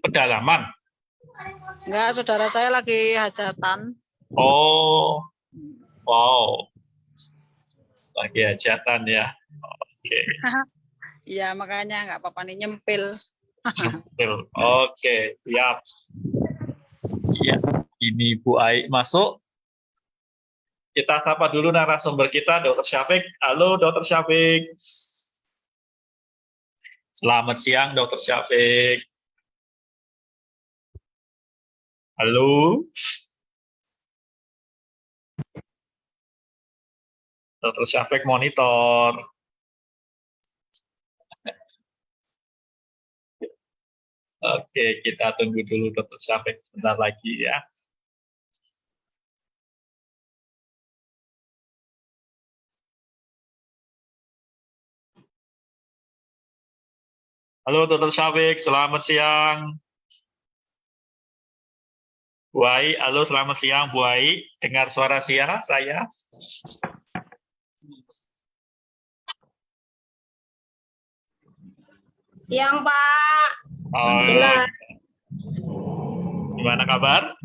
Pedalaman. Enggak, saudara saya lagi hajatan. Oh, wow. Lagi hajatan ya. Oke. Iya, makanya nggak apa-apa nih nyempil. Oke, siap. Iya, ini Bu Ai masuk. Kita sapa dulu narasumber kita, Dr. Syafiq. Halo, Dr. Syafiq. Selamat siang, Dr. Syafiq. Halo. Dr. Syafiq monitor. Oke, kita tunggu dulu Dr. Syafiq sebentar lagi ya. Halo Dr. Syafiq, selamat siang. Bu Ai, halo selamat siang Bu Ai. Dengar suara saya? Siang Pak. Jelas. Gimana kabar?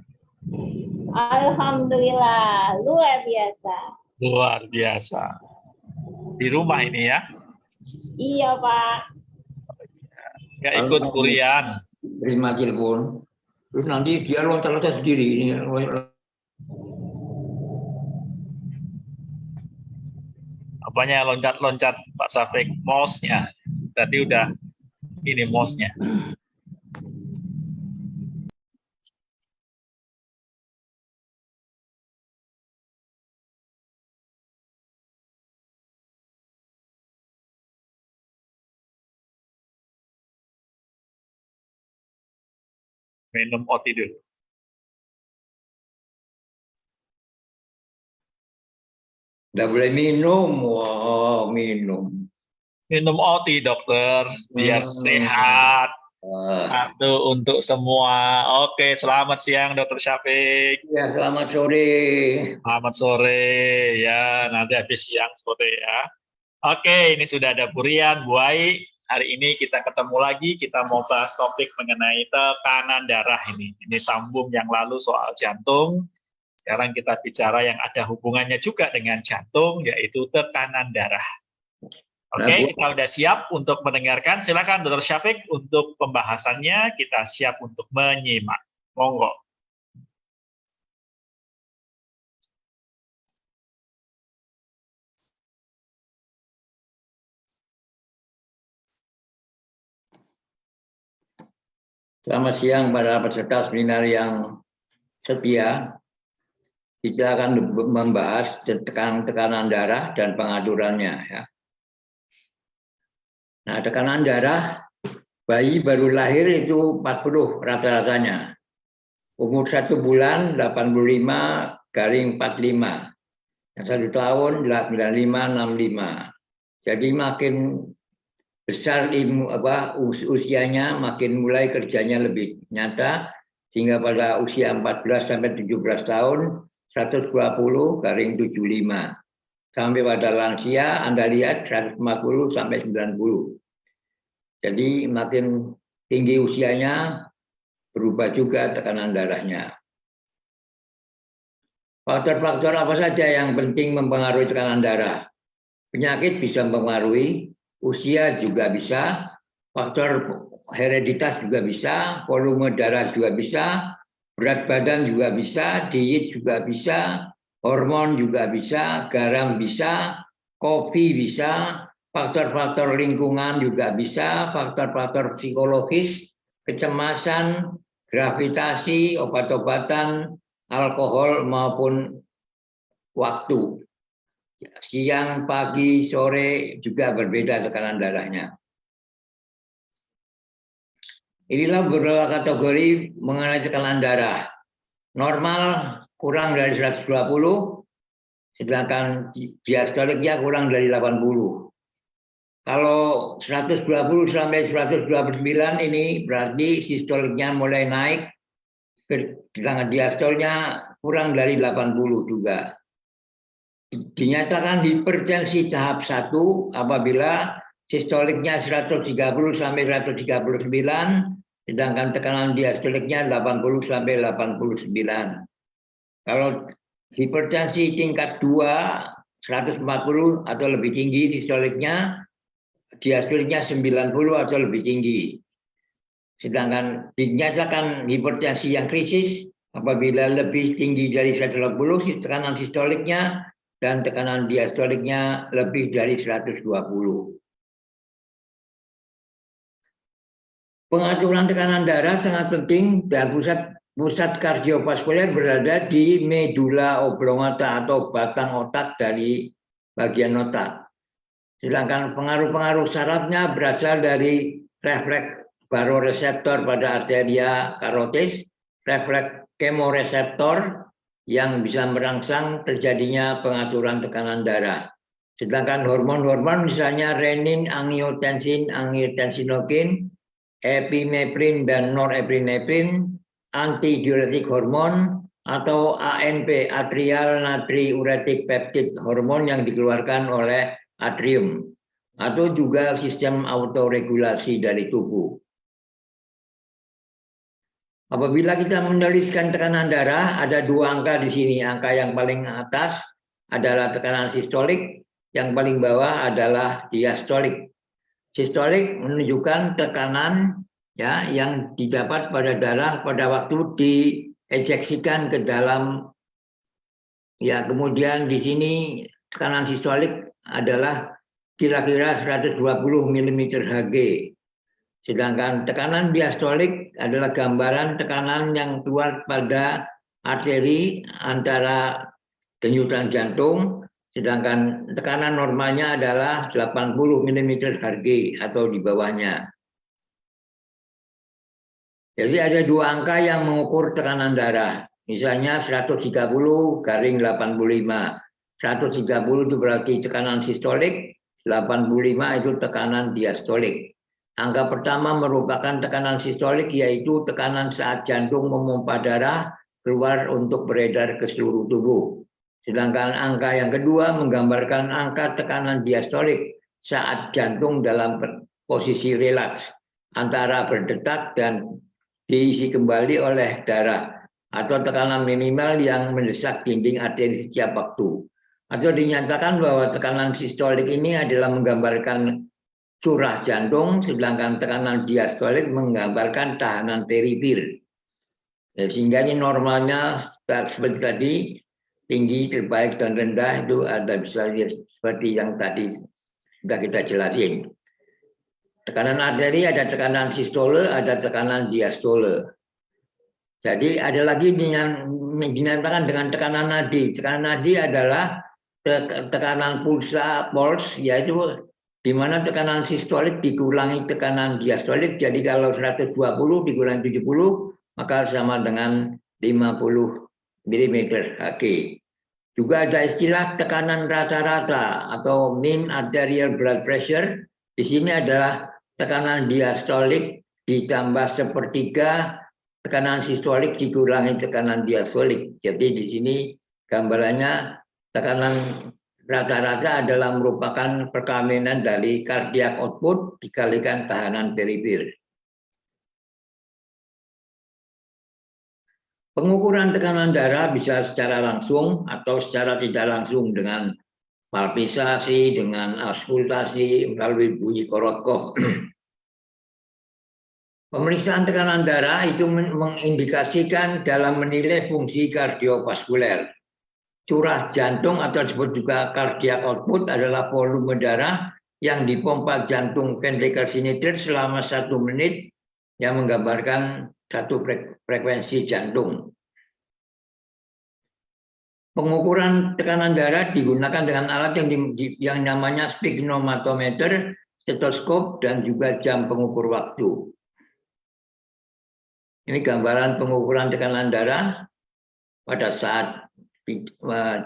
Alhamdulillah, luar biasa. Luar biasa. Di rumah ini ya? Iya Pak. Nggak ikut kuliah. Terima telepon. Terus nanti dia loncat-loncat sendiri. Apanya loncat-loncat Pak Syafiq? Mouse-nya. Tadi udah ini mouse-nya. Minum OT dulu. Nggak boleh minum. Wow, minum. Minum OT dokter, biar sehat. Satu untuk semua. Oke, selamat siang Dokter Syafiq. Ya, selamat sore. Selamat sore. Ya, nanti habis siang sore ya. Oke, ini sudah ada Burian, Bu Ai. Hari ini kita ketemu lagi, kita mau bahas topik mengenai tekanan darah ini. Ini sambung yang lalu soal jantung. Sekarang kita bicara yang ada hubungannya juga dengan jantung, yaitu tekanan darah. Oke, kita sudah siap untuk mendengarkan. Silakan Dr. Syafiq untuk pembahasannya. Kita siap untuk menyimak. Monggo. Selamat siang para peserta seminar yang setia. Kita akan membahas tekanan darah dan pengaturannya. Ya. Nah, tekanan darah bayi baru lahir itu 40 rata-ratanya. Umur 1 bulan 85/45. Yang 1 tahun 95/65. Jadi makin besar usianya, makin mulai kerjanya lebih nyata, sehingga pada usia 14 sampai 17 tahun 120/75. Sampai pada lansia Anda lihat 150 sampai 90. Jadi makin tinggi usianya berubah juga tekanan darahnya. Faktor-faktor apa saja yang penting mempengaruhi tekanan darah? Penyakit bisa mempengaruhi, usia juga bisa, faktor hereditas juga bisa, volume darah juga bisa, berat badan juga bisa, diet juga bisa, hormon juga bisa, garam bisa, kopi bisa, faktor-faktor lingkungan juga bisa, faktor-faktor psikologis, kecemasan, gravitasi, obat-obatan, alkohol maupun waktu. Siang, pagi, sore juga berbeda tekanan darahnya. Inilah beberapa kategori mengenai tekanan darah. Normal kurang dari 120, sedangkan diastoliknya kurang dari 80. Kalau 120 sampai 129 ini berarti sistoliknya mulai naik, sedangkan diastolnya kurang dari 80 juga. Dinyatakan hipertensi tahap 1 apabila sistoliknya 130 sampai 139, sedangkan tekanan diastoliknya 80 sampai 89. Kalau hipertensi tingkat 2 140 atau lebih tinggi sistoliknya, diastoliknya 90 atau lebih tinggi. Sedangkan dinyatakan hipertensi yang krisis apabila lebih tinggi dari 180 tekanan sistoliknya dan tekanan diastoliknya lebih dari 120. Pengaturan tekanan darah sangat penting dan pusat kardiovaskuler berada di medula oblongata atau batang otak dari bagian otak. Sedangkan pengaruh-pengaruh sarafnya berasal dari refleks baroreseptor pada arteria karotis, refleks kemoreseptor yang bisa merangsang terjadinya pengaturan tekanan darah. Sedangkan hormon-hormon misalnya renin, angiotensin, angiotensinogen, epinefrin dan norepinefrin, antidiuretik hormon atau ANP, atrial natriuretic peptide hormon yang dikeluarkan oleh atrium, atau juga sistem autoregulasi dari tubuh. Apabila kita menuliskan tekanan darah, ada 2 angka di sini. Angka yang paling atas adalah tekanan sistolik, yang paling bawah adalah diastolik. Sistolik menunjukkan tekanan ya yang didapat pada darah pada waktu diejeksikan ke dalam, ya, kemudian di sini tekanan sistolik adalah kira-kira 120 mm Hg. Sedangkan tekanan diastolik adalah gambaran tekanan yang keluar pada arteri antara denyutan jantung, sedangkan tekanan normalnya adalah 80 mm Hg atau di bawahnya. Jadi ada 2 angka yang mengukur tekanan darah. Misalnya 130/85. 130 itu berarti tekanan sistolik, 85 itu tekanan diastolik. Angka pertama merupakan tekanan sistolik, yaitu tekanan saat jantung memompa darah keluar untuk beredar ke seluruh tubuh. Sedangkan angka yang kedua menggambarkan angka tekanan diastolik saat jantung dalam posisi relaks antara berdetak dan diisi kembali oleh darah, atau tekanan minimal yang mendesak dinding arteri setiap waktu. Atau dinyatakan bahwa tekanan sistolik ini adalah menggambarkan curah jantung, sedangkan tekanan diastolik menggambarkan tahanan peripir. Sehingga ini normalnya seperti tadi, tinggi, terbaik, dan rendah itu ada bisa lihat seperti yang tadi sudah kita jelasin. Tekanan arteri ada tekanan sistole, ada tekanan diastole. Jadi ada lagi dinyatakan dengan tekanan nadi. Tekanan nadi adalah tekanan pulsa, pulse, yaitu di mana tekanan sistolik dikurangi tekanan diastolik. Jadi kalau 120 dikurangi 70, maka sama dengan 50 mm Hg. Juga ada istilah tekanan rata-rata atau mean arterial blood pressure. Di sini adalah tekanan diastolik ditambah sepertiga tekanan sistolik dikurangi tekanan diastolik. Jadi di sini gambarannya tekanan rata-rata adalah merupakan perkaminan dari cardiac output dikalikan tahanan peripir. Pengukuran tekanan darah bisa secara langsung atau secara tidak langsung dengan palpisasi, dengan auskultasi, melalui bunyi korotkop. Pemeriksaan tekanan darah itu mengindikasikan dalam menilai fungsi kardiovaskuler. Curah jantung atau disebut juga cardiac output adalah volume darah yang dipompa jantung ventricle sinister selama 1 menit yang menggambarkan satu frekuensi jantung. Pengukuran tekanan darah digunakan dengan alat yang namanya sphygmomatometer, stetoskop, dan juga jam pengukur waktu. Ini gambaran pengukuran tekanan darah pada saat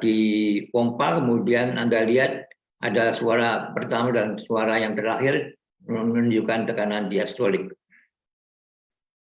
dipompa, kemudian Anda lihat ada suara pertama dan suara yang terakhir menunjukkan tekanan diastolik.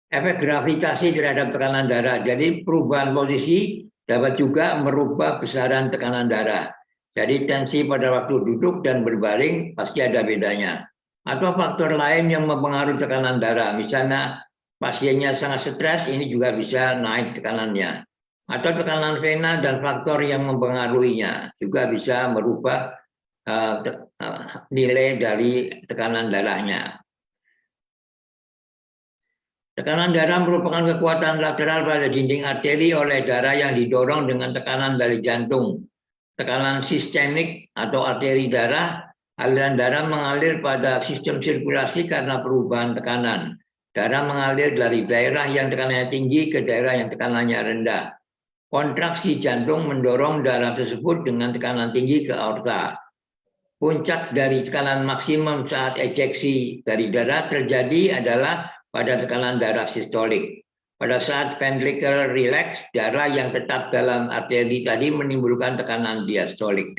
Efek gravitasi terhadap tekanan darah. Jadi perubahan posisi dapat juga merubah besaran tekanan darah. Jadi tensi pada waktu duduk dan berbaring pasti ada bedanya. Atau faktor lain yang mempengaruhi tekanan darah. Misalnya pasiennya sangat stres, ini juga bisa naik tekanannya. Atau tekanan vena dan faktor yang mempengaruhinya juga bisa merubah nilai dari tekanan darahnya. Tekanan darah merupakan kekuatan lateral pada dinding arteri oleh darah yang didorong dengan tekanan dari jantung. Tekanan sistemik atau arteri darah, aliran darah mengalir pada sistem sirkulasi karena perubahan tekanan. Darah mengalir dari daerah yang tekanannya tinggi ke daerah yang tekanannya rendah. Kontraksi jantung mendorong darah tersebut dengan tekanan tinggi ke aorta. Puncak dari tekanan maksimum saat ejeksi dari darah terjadi adalah pada tekanan darah sistolik. Pada saat ventricle relax, darah yang tetap dalam arteri tadi menimbulkan tekanan diastolik.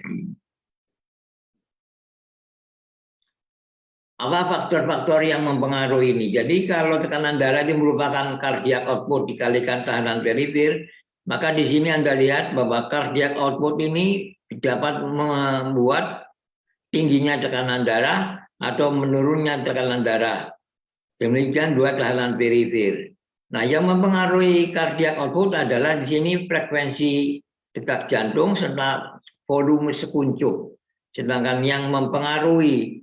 Apa faktor-faktor yang mempengaruhi ini? Jadi kalau tekanan darah ini merupakan cardiac output dikalikan tahanan perifer, maka di sini Anda lihat bahwa cardiac output ini dapat membuat tingginya tekanan darah atau menurunnya tekanan darah. Demikian dua tahanan perifer. Nah, yang mempengaruhi cardiac output adalah di sini frekuensi detak jantung serta volume sekuncup. Sedangkan yang mempengaruhi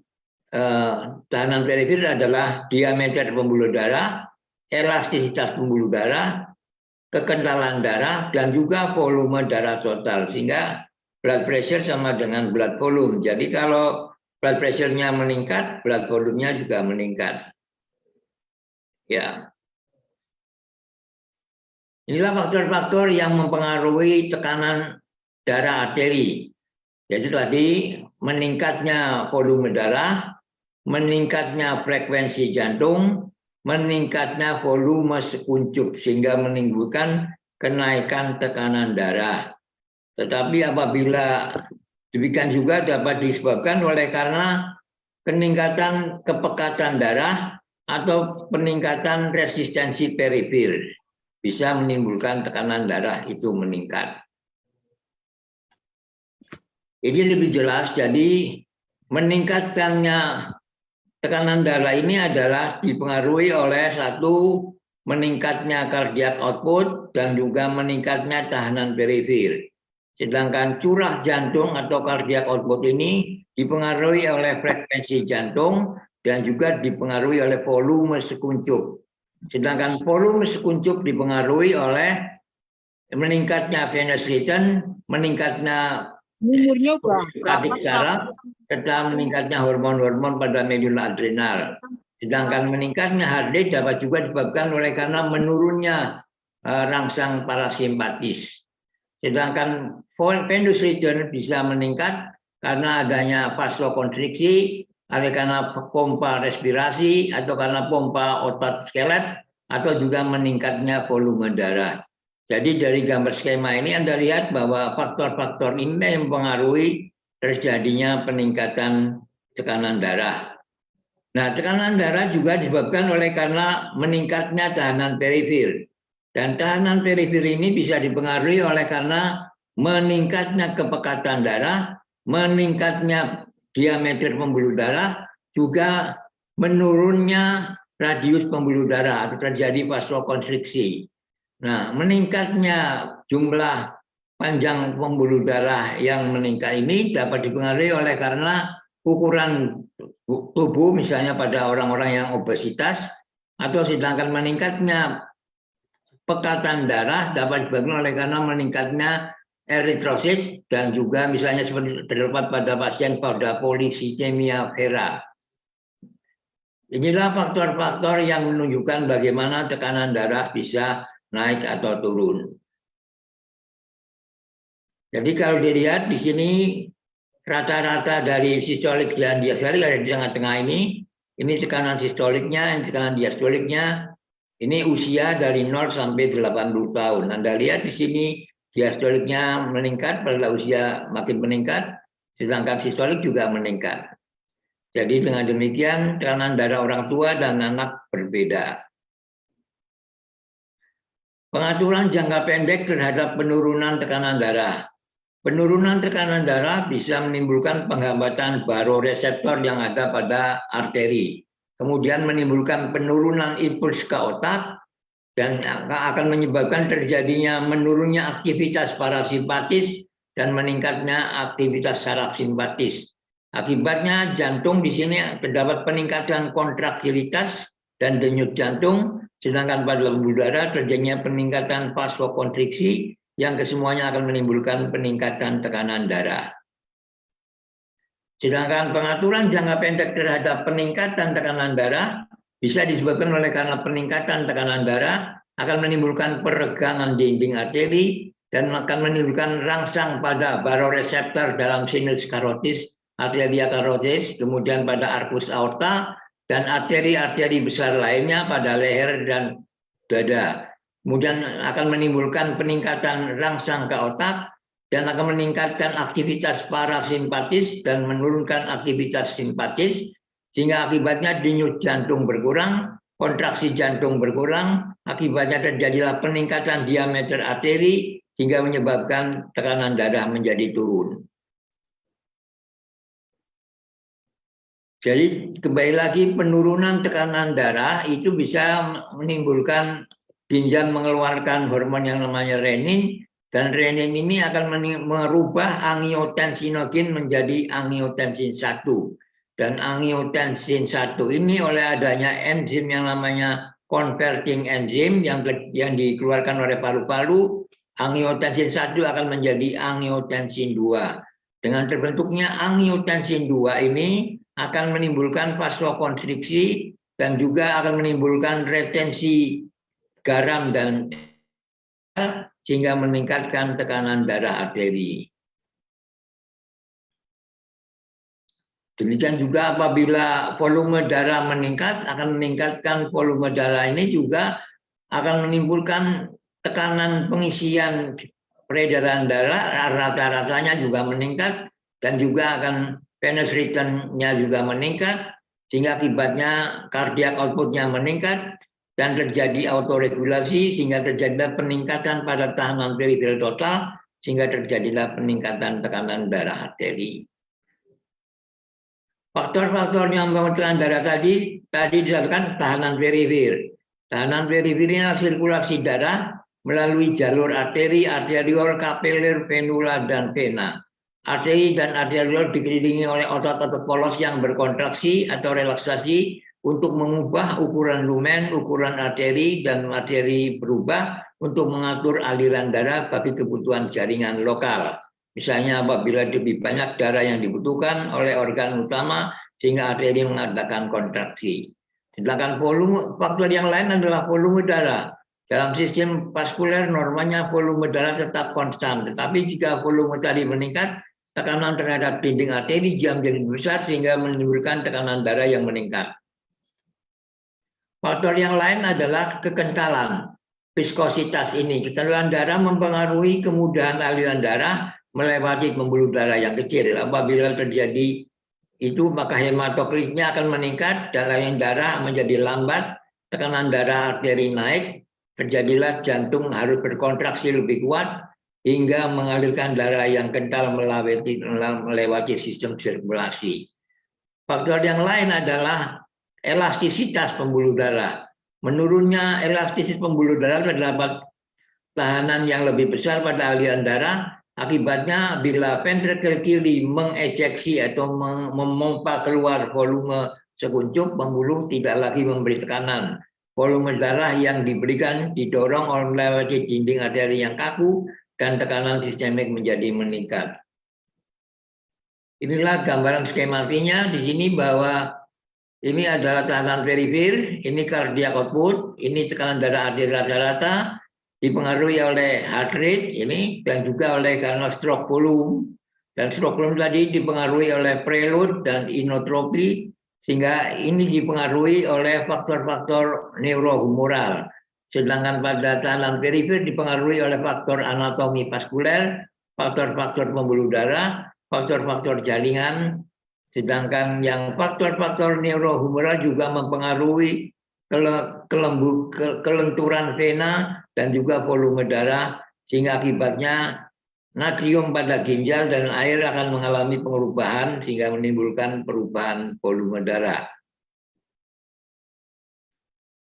tahanan perifer adalah diameter pembuluh darah, elastisitas pembuluh darah, kekentalan darah, dan juga volume darah total. Sehingga blood pressure sama dengan blood volume. Jadi kalau blood pressure-nya meningkat, blood volume-nya juga meningkat. Ya, inilah faktor-faktor yang mempengaruhi tekanan darah arteri. Jadi tadi meningkatnya volume darah, meningkatnya frekuensi jantung, meningkatnya volume sekuncup sehingga menimbulkan kenaikan tekanan darah. Tetapi apabila demikian juga dapat disebabkan oleh karena peningkatan kepekatan darah atau peningkatan resistensi perifer bisa menimbulkan tekanan darah itu meningkat. Ini lebih jelas, jadi meningkatkannya tekanan darah ini adalah dipengaruhi oleh satu, meningkatnya cardiac output dan juga meningkatnya tahanan perifer. Sedangkan curah jantung atau cardiac output ini dipengaruhi oleh frekuensi jantung dan juga dipengaruhi oleh volume sekuncup. Sedangkan volume sekuncup dipengaruhi oleh meningkatnya venous return, meningkatnya statik saraf, serta meningkatnya hormon-hormon pada medula adrenal. Sedangkan meningkatnya heart rate dapat juga disebabkan oleh karena menurunnya rangsang parasimpatis. Sedangkan venous return bisa meningkat karena adanya vasokonstriksi, oleh karena pompa respirasi atau karena pompa otot skelet atau juga meningkatnya volume darah. Jadi dari gambar skema ini Anda lihat bahwa faktor-faktor ini yang mempengaruhi terjadinya peningkatan tekanan darah. Nah, tekanan darah juga disebabkan oleh karena meningkatnya tahanan perifer. Dan tahanan perifer ini bisa dipengaruhi oleh karena meningkatnya kepekatan darah, meningkatnya diameter pembuluh darah, juga menurunnya radius pembuluh darah atau terjadi vasokonstriksi. Nah, meningkatnya jumlah panjang pembuluh darah yang meningkat ini dapat dipengaruhi oleh karena ukuran tubuh, misalnya pada orang-orang yang obesitas, atau sedangkan meningkatnya pekatan darah dapat disebabkan oleh karena meningkatnya eritrosit dan juga misalnya seperti terdapat pada pasien pada policythemia vera. Inilah faktor-faktor yang menunjukkan bagaimana tekanan darah bisa naik atau turun. Jadi kalau dilihat di sini rata-rata dari sistolik dan diastolik ada di tengah-tengah ini tekanan sistoliknya, ini tekanan diastoliknya. Ini usia dari 0 sampai 80 tahun. Anda lihat di sini diastoliknya meningkat pada usia makin meningkat, sedangkan sistolik juga meningkat. Jadi dengan demikian tekanan darah orang tua dan anak berbeda. Pengaturan jangka pendek terhadap penurunan tekanan darah. Penurunan tekanan darah bisa menimbulkan penghambatan baroreseptor yang ada pada arteri. kemudian menimbulkan penurunan impuls ke otak, dan akan menyebabkan terjadinya menurunnya aktivitas parasimpatis dan meningkatnya aktivitas saraf simpatis. Akibatnya jantung di sini terdapat peningkatan kontraktilitas dan denyut jantung, sedangkan pada pembuluh darah terjadinya peningkatan vasokonstriksi yang kesemuanya akan menimbulkan peningkatan tekanan darah. Sedangkan pengaturan jangka pendek terhadap peningkatan tekanan darah bisa disebabkan oleh karena peningkatan tekanan darah akan menimbulkan peregangan dinding arteri dan akan menimbulkan rangsang pada baroreseptor dalam sinus karotis, arteria karotis, kemudian pada arkus aorta, dan arteri-arteri besar lainnya pada leher dan dada. Kemudian akan menimbulkan peningkatan rangsang ke otak dan akan meningkatkan aktivitas parasimpatis dan menurunkan aktivitas simpatis, sehingga akibatnya denyut jantung berkurang, kontraksi jantung berkurang, akibatnya terjadilah peningkatan diameter arteri sehingga menyebabkan tekanan darah menjadi turun. Jadi kembali lagi, penurunan tekanan darah itu bisa menimbulkan ginjal mengeluarkan hormon yang namanya renin, dan renin ini akan merubah angiotensinogen menjadi angiotensin 1. Dan angiotensin 1 ini oleh adanya enzim yang namanya converting enzim yang dikeluarkan oleh paru-paru, angiotensin 1 akan menjadi angiotensin 2. Dengan terbentuknya angiotensin 2 ini akan menimbulkan vasokonstriksi dan juga akan menimbulkan retensi garam dan sehingga meningkatkan tekanan darah arteri. Demikian juga apabila volume darah meningkat, akan meningkatkan volume darah ini juga akan menimbulkan tekanan pengisian peredaran darah, rata-ratanya juga meningkat, dan juga akan venous return-nya juga meningkat, sehingga akibatnya cardiac output-nya meningkat, dan terjadi autoregulasi, sehingga terjadilah peningkatan pada tahanan periferal total, sehingga terjadilah peningkatan tekanan darah arteri. Faktor-faktor yang mempengaruhi darah tadi disebutkan tahanan perifer. Tahanan perifer ini adalah sirkulasi darah melalui jalur arteri, arteriol, kapiler, venula, dan vena. Arteri dan arteriol dikelilingi oleh otot-otot polos yang berkontraksi atau relaksasi untuk mengubah ukuran lumen, ukuran arteri, dan arteri berubah untuk mengatur aliran darah bagi kebutuhan jaringan lokal. Misalnya apabila lebih banyak darah yang dibutuhkan oleh organ utama sehingga arteri mengadakan kontraksi. Sedangkan volume, faktor yang lain adalah volume darah. Dalam sistem vaskuler normanya volume darah tetap konstan, tetapi jika volume tadi meningkat, tekanan terhadap dinding arteri menjadi besar sehingga menimbulkan tekanan darah yang meningkat. Faktor yang lain adalah kekentalan, viskositas ini. Kekentalan darah mempengaruhi kemudahan aliran darah melewati pembuluh darah yang kecil. Apabila terjadi itu, maka hematokritnya akan meningkat dan aliran darah menjadi lambat, tekanan darah arteri naik, terjadilah jantung harus berkontraksi lebih kuat hingga mengalirkan darah yang kental melewati sistem sirkulasi. Faktor yang lain adalah elastisitas pembuluh darah. Menurunnya elastisitas pembuluh darah terdapat tahanan yang lebih besar pada aliran darah. Akibatnya bila ventricle kiri mengejeksi atau memompa keluar volume sekuncup, pembuluh tidak lagi memberi tekanan. Volume darah yang diberikan didorong oleh dinding arteri yang kaku dan tekanan sistemik menjadi meningkat. Inilah gambaran skematiknya di sini bahwa ini adalah tahanan perifer, ini cardiac output, ini tekanan darah arteri rata-rata, dipengaruhi oleh heart rate ini dan juga oleh karena stroke volume, dan stroke volume tadi dipengaruhi oleh preload dan inotropi, sehingga ini dipengaruhi oleh faktor-faktor neurohumoral. Sedangkan pada tahanan perifer dipengaruhi oleh faktor anatomi vaskuler, faktor-faktor pembuluh darah, faktor-faktor jaringan. Sedangkan yang faktor-faktor neurohumoral juga mempengaruhi kelenturan vena dan juga volume darah, sehingga akibatnya natrium pada ginjal dan air akan mengalami perubahan sehingga menimbulkan perubahan volume darah.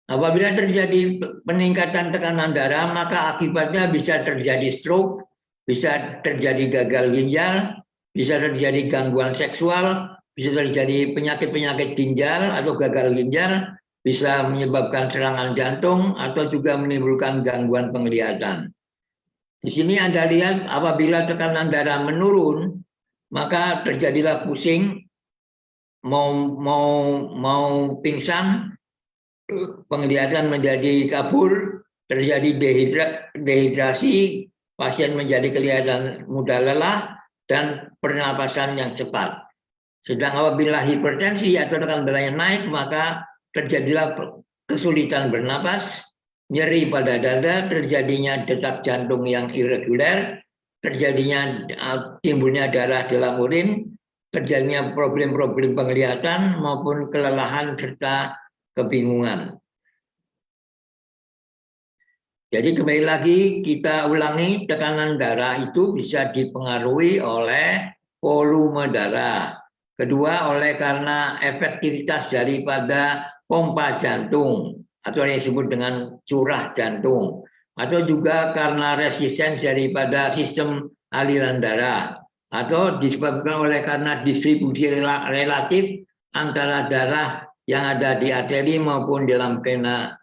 Apabila terjadi peningkatan tekanan darah, maka akibatnya bisa terjadi stroke, bisa terjadi gagal ginjal, bisa terjadi gangguan seksual, bisa terjadi penyakit-penyakit ginjal atau gagal ginjal, bisa menyebabkan serangan jantung, atau juga menimbulkan gangguan penglihatan. Di sini Anda lihat apabila tekanan darah menurun, maka terjadilah pusing, mau pingsan, penglihatan menjadi kabur, terjadi dehidrasi, pasien menjadi kelihatan mudah lelah, dan pernapasan yang cepat. Sedang apabila hipertensi atau tekanan darahnya naik, maka terjadilah kesulitan bernapas, nyeri pada dada, terjadinya detak jantung yang irreguler, terjadinya timbulnya darah dalam urin, terjadinya problem-problem penglihatan maupun kelelahan serta kebingungan. Jadi kembali lagi kita ulangi, tekanan darah itu bisa dipengaruhi oleh volume darah. Kedua, oleh karena efektivitas daripada pompa jantung atau yang disebut dengan curah jantung, atau juga karena resistensi daripada sistem aliran darah, atau disebabkan oleh karena distribusi relatif antara darah yang ada di arteri maupun dalam vena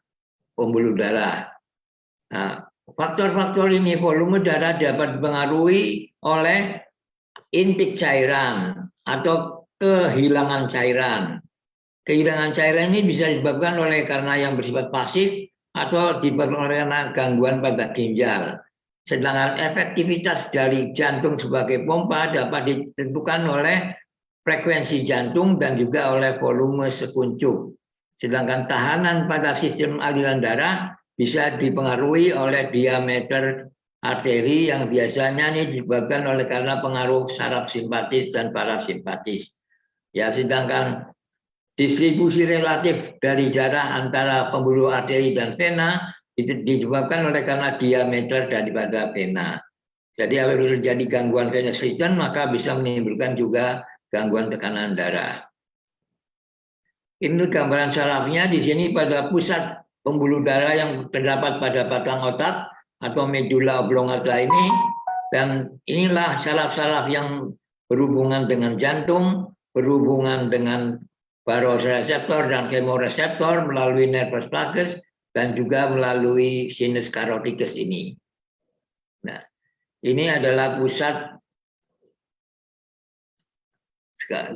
pembuluh darah. Nah, faktor-faktor ini, volume darah dapat dipengaruhi oleh intik cairan atau kehilangan cairan. Kehilangan cairan ini bisa disebabkan oleh karena yang bersifat pasif atau disebabkan oleh karena gangguan pada ginjal. Sedangkan efektivitas dari jantung sebagai pompa dapat ditentukan oleh frekuensi jantung dan juga oleh volume sekuncup. Sedangkan tahanan pada sistem aliran darah bisa dipengaruhi oleh diameter arteri yang biasanya ini disebabkan oleh karena pengaruh saraf simpatis dan parasimpatis. Ya, sedangkan distribusi relatif dari darah antara pembuluh arteri dan vena itu disebabkan oleh karena diameter daripada vena. Jadi apabila terjadi gangguan venous return, maka bisa menimbulkan juga gangguan tekanan darah. Ini gambaran sarafnya. Di sini pada pusat pembuluh darah yang terdapat pada batang otak atau medulla oblongata ini, dan inilah saraf-saraf yang berhubungan dengan jantung, berhubungan dengan baroreseptor dan chemoreseptor melalui nervus vagus dan juga melalui sinus caroticus ini. Nah, ini adalah pusat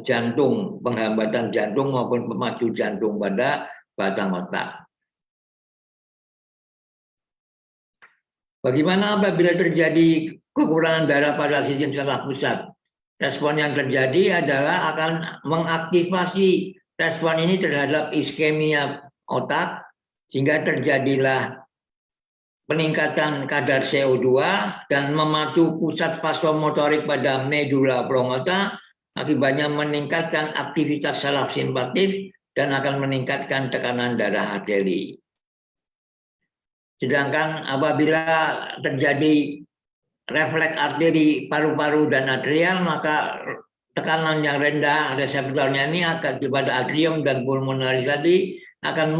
jantung, penghambatan jantung maupun pemacu jantung pada batang otak. Bagaimana apabila terjadi kekurangan darah pada sistem saraf pusat? Respon yang terjadi adalah akan mengaktifasi respon ini terhadap iskemia otak, sehingga terjadilah peningkatan kadar CO2 dan memacu pusat vasomotorik pada medulla oblongata, akibatnya meningkatkan aktivitas saraf simpatis dan akan meningkatkan tekanan darah arteri. Sedangkan apabila terjadi refleks arteri paru-paru dan atrial, maka tekanan yang rendah reseptornya ini akan pada atrium dan pulmonaris tadi akan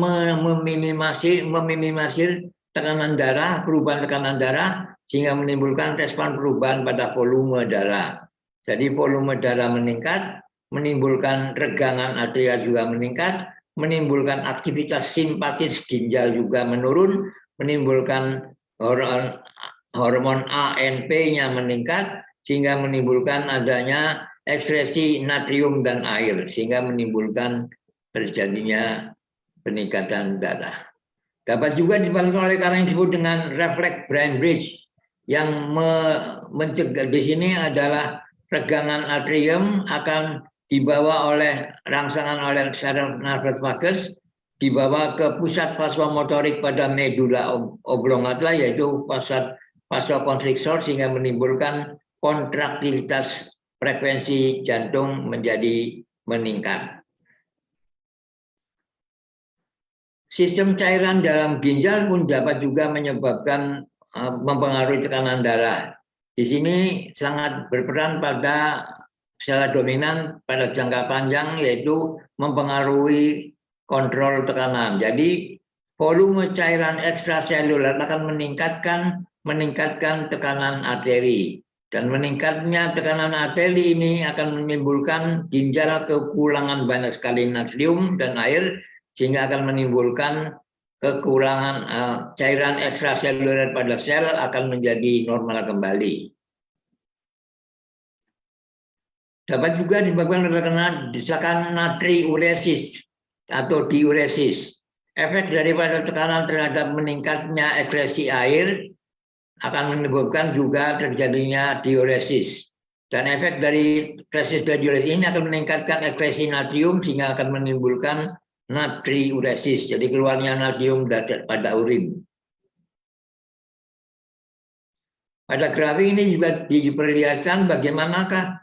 meminimasi tekanan darah, perubahan tekanan darah, sehingga menimbulkan respon perubahan pada volume darah. Jadi volume darah meningkat, menimbulkan regangan atrial juga meningkat, menimbulkan aktivitas simpatis ginjal juga menurun, menimbulkan hormon ANP-nya meningkat, sehingga menimbulkan adanya ekskresi natrium dan air, sehingga menimbulkan terjadinya peningkatan darah. Dapat juga disebabkan oleh karena yang disebut dengan reflex brain bridge, yang mencegah di sini adalah regangan atrium akan dibawa oleh rangsangan oleh saraf nervus vagus, dibawa ke pusat vasomotorik pada medulla oblongata, yaitu pusat vasokonstriksor, sehingga menimbulkan kontraktivitas frekuensi jantung menjadi meningkat. Sistem cairan dalam ginjal pun dapat juga menyebabkan mempengaruhi tekanan darah. Di sini sangat berperan pada secara dominan pada jangka panjang, yaitu mempengaruhi kontrol tekanan. Jadi volume cairan ekstraseluler akan meningkatkan tekanan arteri. Dan meningkatnya tekanan arteri ini akan menimbulkan ginjal kekurangan banyak sekali natrium dan air, sehingga akan menimbulkan kekurangan cairan ekstraseluler pada sel akan menjadi normal kembali. Dapat juga disebabkan karena desakan natriuresis atau diuresis. Efek daripada tekanan terhadap meningkatnya ekskresi air akan menyebabkan juga terjadinya diuresis. Dan efek dari ekskresis dan diuresis ini akan meningkatkan ekskresi natrium sehingga akan menimbulkan natriuresis. Jadi keluarnya natrium pada urin. Pada grafik ini juga diperlihatkan bagaimanakah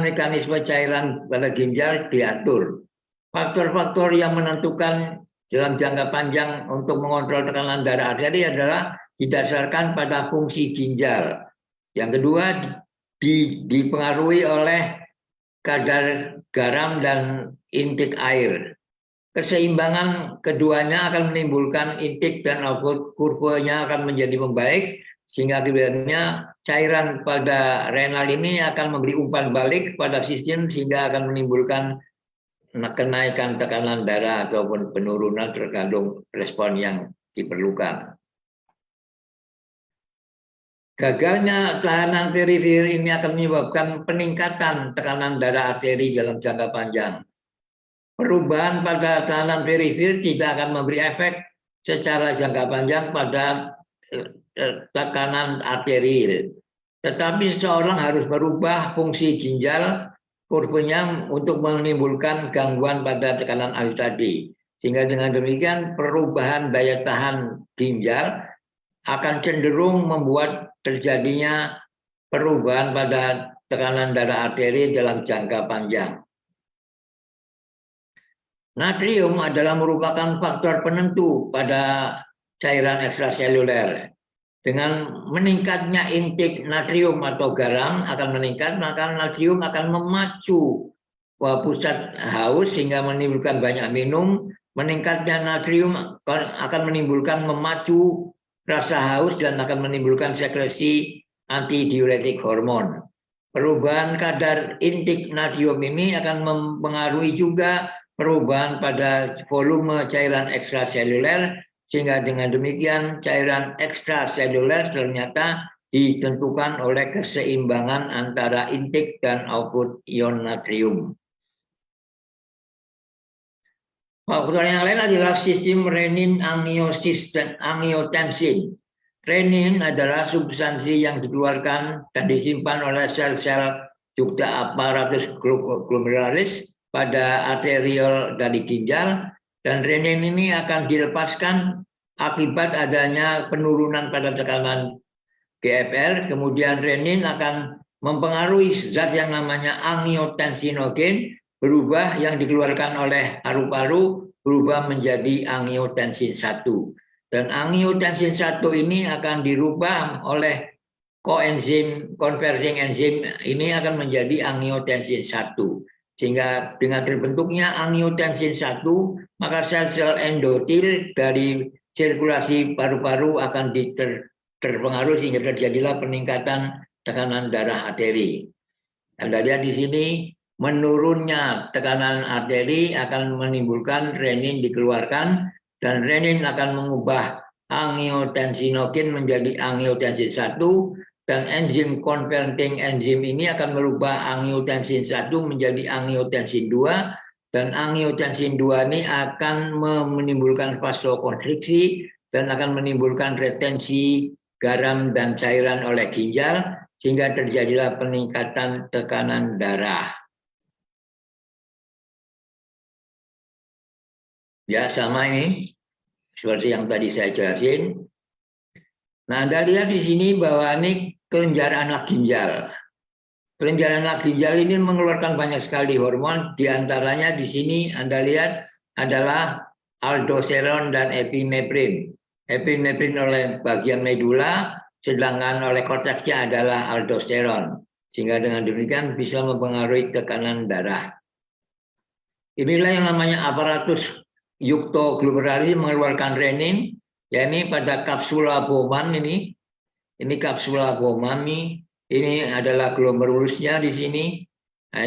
mekanisme cairan pada ginjal diatur. Faktor-faktor yang menentukan dalam jangka panjang untuk mengontrol tekanan darah arteri adalah didasarkan pada fungsi ginjal. Yang kedua, dipengaruhi oleh kadar garam dan intake air. Keseimbangan keduanya akan menimbulkan intake dan output kurvanya akan menjadi membaik, sehingga akibatnya cairan pada renal ini akan memberi umpan balik pada sistem sehingga akan menimbulkan kenaikan tekanan darah ataupun penurunan tergantung respon yang diperlukan. Gagalnya tahanan periferi ini akan menyebabkan peningkatan tekanan darah arteri dalam jangka panjang. Perubahan pada tahanan periferi tidak akan memberi efek secara jangka panjang pada tekanan arteri. Tetapi seseorang harus merubah fungsi ginjal kurvanya untuk menimbulkan gangguan pada tekanan air tadi. Sehingga dengan demikian perubahan daya tahan ginjal akan cenderung membuat terjadinya perubahan pada tekanan darah arteri dalam jangka panjang. Natrium adalah merupakan faktor penentu pada cairan ekstraseluler. Dengan meningkatnya intake natrium atau garam akan meningkat, maka natrium akan memacu pusat haus sehingga menimbulkan banyak minum. Meningkatnya natrium akan menimbulkan memacu rasa haus dan akan menimbulkan sekresi antidiuretik hormon. Perubahan kadar intake natrium ini akan mempengaruhi juga perubahan pada volume cairan ekstraseluler, sehingga dengan demikian cairan ekstraseluler ternyata ditentukan oleh keseimbangan antara intake dan output ion natrium. Faktor yang lain adalah sistem renin-angiotensin. Renin adalah substansi yang dikeluarkan dan disimpan oleh sel-sel jugda apparatus glomeralis pada arteriol dari ginjal, dan renin ini akan dilepaskan akibat adanya penurunan pada tekanan GFR. Kemudian renin akan mempengaruhi zat yang namanya angiotensinogen, berubah yang dikeluarkan oleh paru-paru berubah menjadi angiotensin 1. Dan angiotensin 1 ini akan dirubah oleh koenzim, converting enzim ini akan menjadi angiotensin 1. Sehingga dengan terbentuknya angiotensin 1, maka sel-sel endotel dari sirkulasi paru-paru akan terpengaruh sehingga terjadilah peningkatan tekanan darah arteri. Anda lihat di sini, menurunnya tekanan arteri akan menimbulkan renin dikeluarkan, dan renin akan mengubah angiotensinogen menjadi angiotensin 1, dan enzim converting enzim ini akan merubah angiotensin 1 menjadi angiotensin 2, dan angiotensin 2 ini akan menimbulkan vasokonstriksi dan akan menimbulkan retensi garam dan cairan oleh ginjal, sehingga terjadilah peningkatan tekanan darah. Ya, sama ini seperti yang tadi saya jelasin. Nah, Anda lihat di sini bahwa ini kelenjar anak ginjal. Kelenjar anak ginjal ini mengeluarkan banyak sekali hormon. Di antaranya di sini Anda lihat adalah aldosteron dan epinefrin. Epinefrin oleh bagian medula, sedangkan oleh korteksnya adalah aldosteron. Sehingga dengan demikian bisa mempengaruhi tekanan darah. Inilah yang namanya aparatus yuktoglomeruli mengeluarkan renin, ya ini pada kapsula Bowman ini kapsula Bowman ini adalah glomerulusnya di sini. Nah,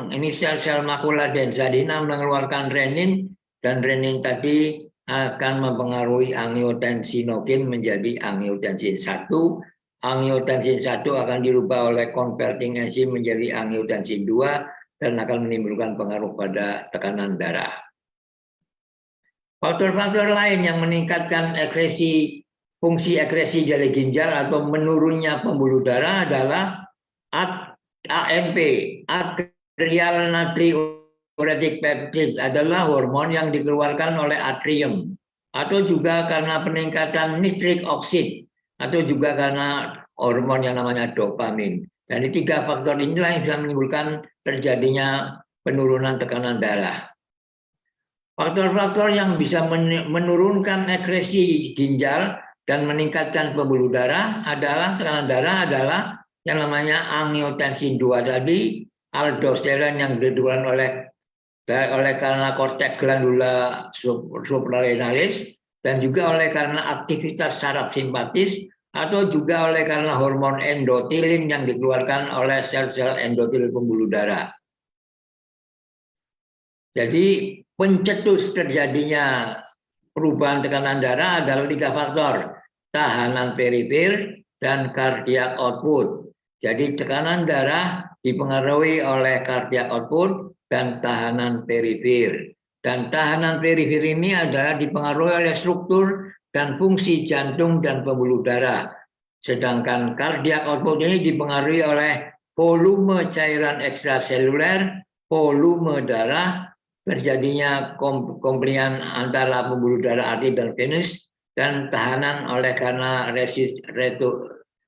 ini sel-sel makula densa mengeluarkan renin, dan renin tadi akan mempengaruhi angiotensinogen menjadi angiotensin 1. Angiotensin 1 akan dirubah oleh converting enzim menjadi angiotensin 2 dan akan menimbulkan pengaruh pada tekanan darah. Faktor-faktor lain yang meningkatkan fungsi ekresi dari ginjal atau menurunnya pembuluh darah adalah ANP, atrial natriuretic peptide, adalah hormon yang dikeluarkan oleh atrium, atau juga karena peningkatan nitric oxide, atau juga karena hormon yang namanya dopamin. Dan tiga faktor inilah yang bisa menimbulkan terjadinya penurunan tekanan darah. Faktor-faktor yang bisa menurunkan ekresi ginjal dan meningkatkan pembuluh darah adalah tekanan darah adalah yang namanya angiotensin 2 tadi, aldosteron yang didorong oleh karena korteks glandula suprarenalis, dan juga oleh karena aktivitas saraf simpatis, atau juga oleh karena hormon endotelin yang dikeluarkan oleh sel-sel endotel pembuluh darah. Jadi pencetus terjadinya perubahan tekanan darah adalah tiga faktor: tahanan perifer dan cardiac output. Jadi tekanan darah dipengaruhi oleh cardiac output dan tahanan perifer. Dan tahanan perifer ini adalah dipengaruhi oleh struktur dan fungsi jantung dan pembuluh darah. Sedangkan cardiac output ini dipengaruhi oleh volume cairan ekstraseluler, volume darah, terjadinya komplian antara pembuluh darah arteri dan venous, dan tahanan oleh karena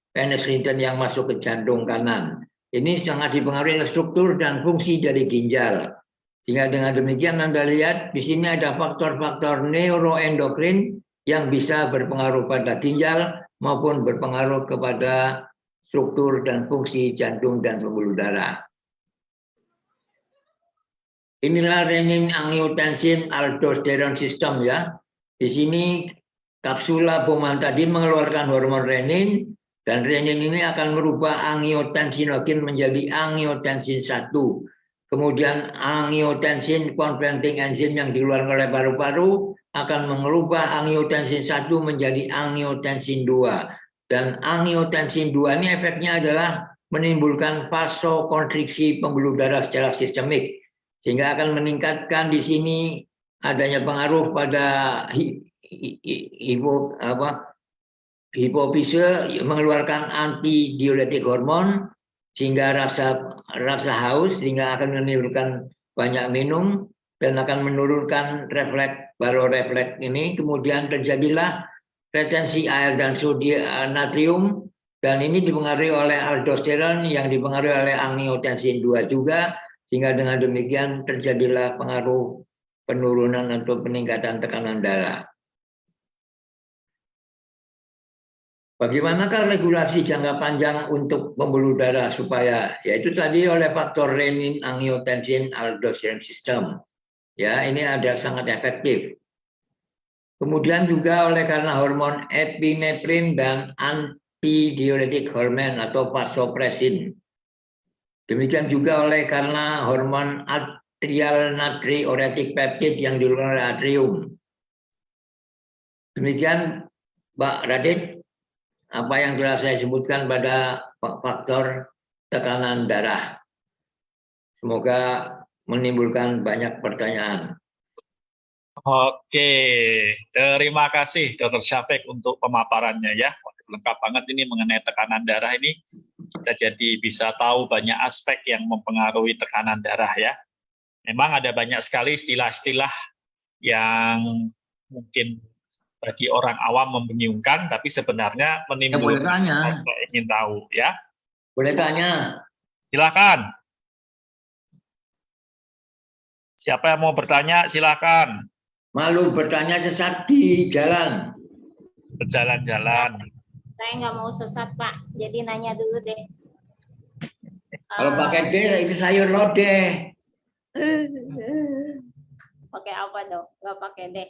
venous return yang masuk ke jantung kanan. Ini sangat dipengaruhi oleh struktur dan fungsi dari ginjal. Sehingga dengan demikian Anda lihat di sini ada faktor-faktor neuroendokrin yang bisa berpengaruh pada ginjal maupun berpengaruh kepada struktur dan fungsi jantung dan pembuluh darah. Inilah renin angiotensin aldosteron system ya. Di sini kapsula Bowman tadi mengeluarkan hormon renin, dan renin ini akan merubah angiotensinogen menjadi angiotensin 1. Kemudian angiotensin converting enzim yang dikeluarkan oleh paru-paru akan mengubah angiotensin 1 menjadi angiotensin 2. Dan angiotensin 2 ini efeknya adalah menimbulkan vasokonstriksi pembuluh darah secara sistemik, sehingga akan meningkatkan di sini adanya pengaruh pada hipofise mengeluarkan antidiuretik hormon, sehingga rasa haus, sehingga akan menimbulkan banyak minum dan akan menurunkan refleks barorefleks ini. Kemudian terjadilah retensi air dan natrium, dan ini dipengaruhi oleh aldosteron yang dipengaruhi oleh angiotensin 2 juga, sehingga dengan demikian terjadilah pengaruh penurunan atau peningkatan tekanan darah. Bagaimanakah regulasi jangka panjang untuk pembuluh darah supaya, yaitu tadi oleh faktor renin angiotensin aldosteron system. Ya, ini ada sangat efektif. Kemudian juga oleh karena hormon epinefrin dan antidiuretik hormon atau vasopressin. Demikian juga oleh karena hormon atrial natriuretic peptide yang dikeluarkan oleh atrium. Demikian Mbak Radit, apa yang telah saya sebutkan pada faktor tekanan darah. Semoga menimbulkan banyak pertanyaan. Oke, terima kasih Dr. Syafiq untuk pemaparannya ya. Lengkap banget ini mengenai tekanan darah ini. Kita jadi bisa tahu banyak aspek yang mempengaruhi tekanan darah ya. Memang ada banyak sekali istilah-istilah yang mungkin bagi orang awam membingungkan, tapi sebenarnya menimbulkan kita ingin tahu ya. Boleh tanya? Silakan. Siapa yang mau bertanya, silakan. Malu bertanya sesat di jalan. Berjalan-jalan. Saya nggak mau sesat, Pak. Jadi nanya dulu deh. Kalau pakai D itu sayur lodeh. Pakai apa dong? Nggak pakai deh.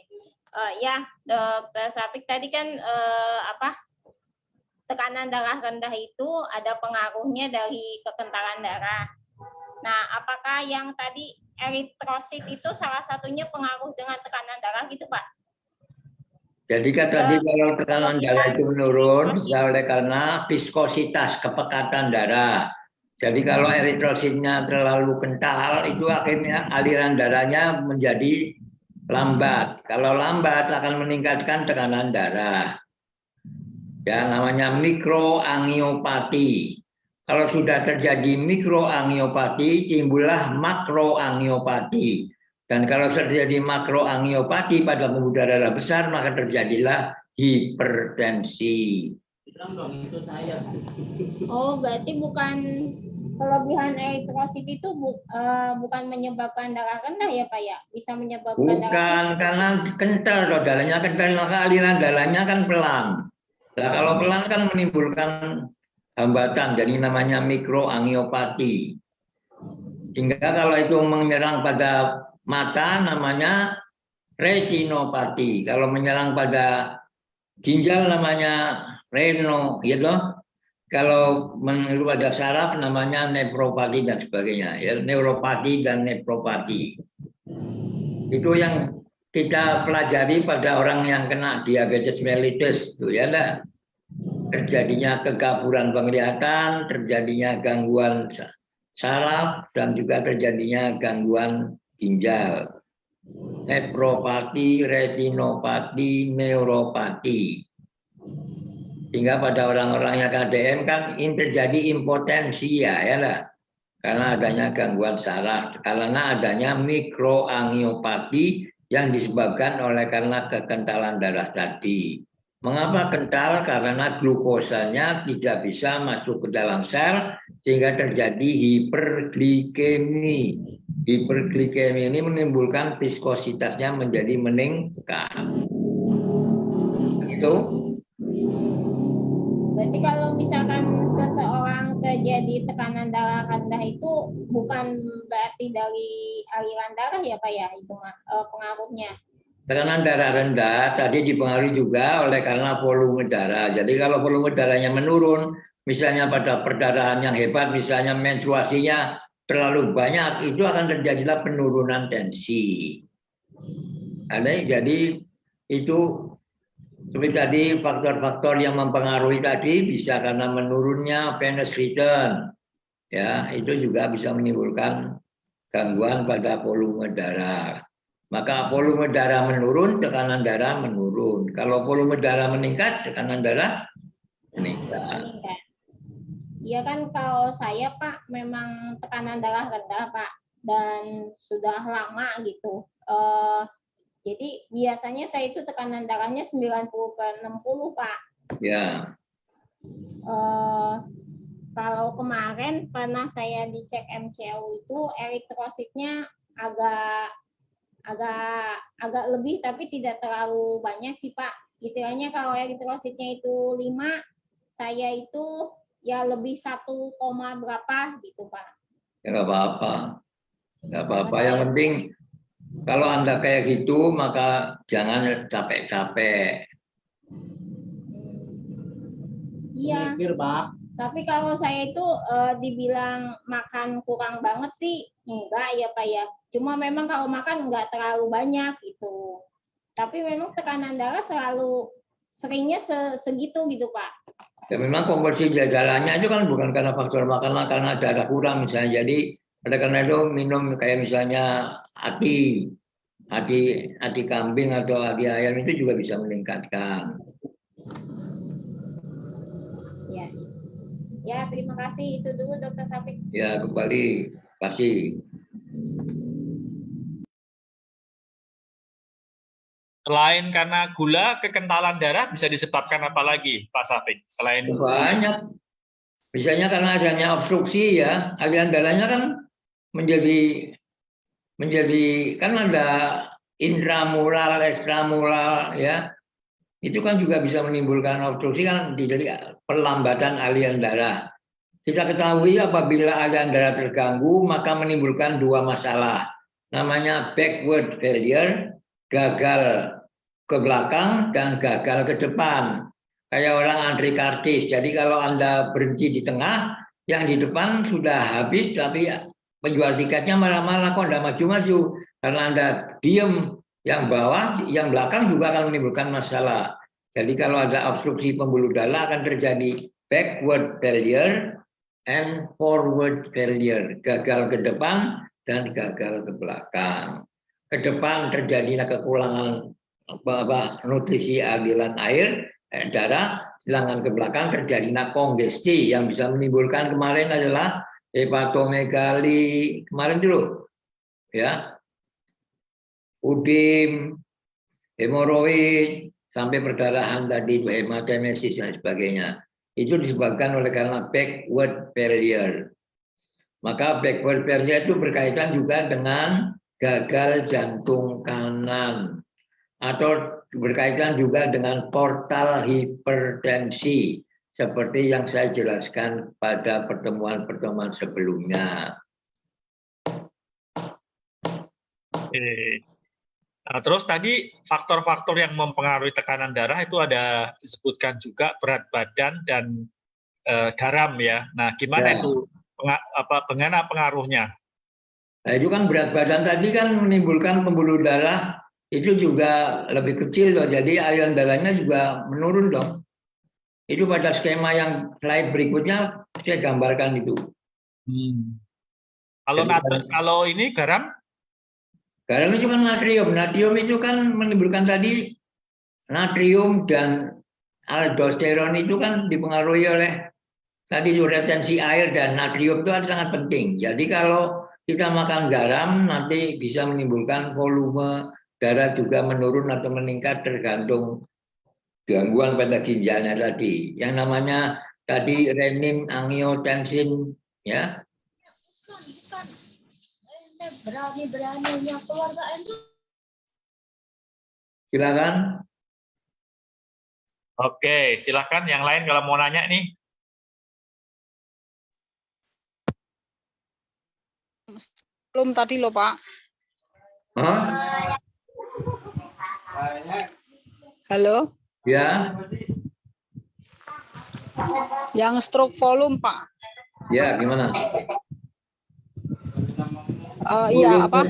Ya, Dokter Sapik tadi kan tekanan darah rendah itu ada pengaruhnya dari kekentalan darah. Nah, apakah yang tadi eritrosit itu salah satunya pengaruh dengan tekanan darah gitu, Pak? Jadi kan tadi kalau tekanan darah itu menurun, bisa oleh karena viskositas, kepekatan darah. Jadi kalau eritrositnya terlalu kental, itu akhirnya aliran darahnya menjadi lambat. Kalau lambat akan meningkatkan tekanan darah. Ya, namanya mikroangiopati. Kalau sudah terjadi mikroangiopati, timbullah makroangiopati. Dan kalau terjadi makroangiopati pada pembuluh darah besar, maka terjadilah hipertensi. Oh, berarti bukan kelebihan eritrosit itu bukan menyebabkan darah rendah ya, Pak ya? Bisa menyebabkan darah Bukan, karena kental, darahnya kental, maka aliran darahnya kan pelan. Nah, kalau pelan kan menimbulkan hambatan, jadi namanya mikroangiopati. Sehingga kalau itu menyerang pada mata namanya retinopati. Kalau menyerang pada ginjal namanya reno, gitu. Kalau menyerang pada saraf namanya nefropati dan sebagainya. Ya, neuropati dan nefropati. Itu yang kita pelajari pada orang yang kena diabetes mellitus, tuh ya enggak? Terjadinya kegaburan penglihatan, terjadinya gangguan saraf, dan juga terjadinya gangguan ginjal. Nefropati, retinopati, neuropati. Sehingga pada orang-orang yang KDM kan ini terjadi impotensi ya enggak? Karena adanya gangguan saraf, karena adanya mikroangiopati yang disebabkan oleh karena kekentalan darah tadi. Mengapa kental? Karena glukosanya tidak bisa masuk ke dalam sel sehingga terjadi hiperglikemi. Hiperglikemi ini menimbulkan viskositasnya menjadi meningkat. Itu. Berarti kalau misalkan seseorang terjadi tekanan darah rendah itu bukan berarti dari aliran darah ya, Pak ya, itu pengaruhnya. Tekanan darah rendah tadi dipengaruhi juga oleh karena volume darah. Jadi kalau volume darahnya menurun, misalnya pada perdarahan yang hebat, misalnya menstruasinya terlalu banyak, itu akan terjadilah penurunan tensi. Jadi itu seperti tadi faktor-faktor yang mempengaruhi tadi bisa karena menurunnya venous return. Ya, itu juga bisa menimbulkan gangguan pada volume darah. Maka volume darah menurun, tekanan darah menurun. Kalau volume darah meningkat, tekanan darah meningkat. Iya kan kalau saya Pak memang tekanan darah rendah Pak dan sudah lama gitu. Jadi biasanya saya itu tekanan darahnya 90/60 Pak. Ya. Kalau kemarin pernah saya dicek MCU itu eritrositnya agak lebih tapi tidak terlalu banyak sih Pak. Istilahnya kalau eritrositnya itu 5, saya itu ya lebih 1, berapa gitu Pak. Ya nggak apa-apa. Nggak apa-apa. Yang penting kalau Anda kayak gitu maka jangan capek-capek. Iya. Tapi kalau saya itu dibilang makan kurang banget sih, enggak ya Pak ya. Cuma memang kalau makan enggak terlalu banyak gitu. Tapi memang tekanan darah seringnya segitu gitu Pak. Ya memang konversi jalannya itu kan bukan karena faktor makanan, karena darah kurang misalnya. Jadi oleh karena itu minum kayak misalnya hati kambing atau hati ayam itu juga bisa meningkatkan. Ya, terima kasih. Itu dulu Dokter Sapik. Ya, kembali. Kasih. Selain karena gula, kekentalan darah bisa disebabkan apa lagi, Pak Sapik? Selain banyak. Misalnya karena adanya obstruksi ya, aliran darahnya kan menjadi kan ada intramural, ekstramural ya. Itu kan juga bisa menimbulkan obstruksi kan, jadi perlambatan aliran darah. Kita ketahui apabila aliran darah terganggu maka menimbulkan 2 masalah. namanya backward failure, gagal ke belakang dan gagal ke depan. Kayak orang antri kartis. Jadi kalau Anda berhenti di tengah, yang di depan sudah habis, tapi penjual tiketnya malah kok Anda maju-maju. Karena Anda diem, yang bawah, yang belakang juga akan menimbulkan masalah. Jadi kalau ada obstruksi pembuluh darah akan terjadi backward failure and forward failure. Gagal ke depan dan gagal ke belakang. Ke depan terjadinya kekurangan nutrisi aliran air, darah, sedangkan ke belakang terjadinya kongesti yang bisa menimbulkan kemarin adalah hepatomegali kemarin dulu, ya, udim, hemoroid, sampai perdarahan tadi, hematemesis dan sebagainya. Itu disebabkan oleh karena backward failure. Maka backward failure itu berkaitan juga dengan gagal jantung kanan atau berkaitan juga dengan portal hipertensi seperti yang saya jelaskan pada pertemuan-pertemuan sebelumnya. Nah, terus tadi faktor-faktor yang mempengaruhi tekanan darah itu ada disebutkan juga berat badan dan garam ya. Nah, gimana itu bagaimana pengaruhnya? Nah, itu kan berat badan tadi kan menimbulkan pembuluh darah itu juga lebih kecil loh. Jadi aliran darahnya juga menurun dong. Itu pada skema yang slide berikutnya saya gambarkan itu. Kalau ini garam? Garam itu kan natrium. Natrium itu kan menimbulkan tadi natrium dan aldosteron itu kan dipengaruhi oleh tadi retensi air dan natrium itu sangat penting. Jadi kalau kita makan garam nanti bisa menimbulkan volume darah juga menurun atau meningkat tergantung gangguan pada ginjalnya tadi. Yang namanya tadi renin, angiotensin, ya. Berani-beraninya keluarga itu. Silakan. Oke, silakan yang lain kalau mau nanya nih. Belum tadi loh, Pak. Hah? Halo? Ya. Yang stroke volume, Pak. Ya, gimana? Iya, apa?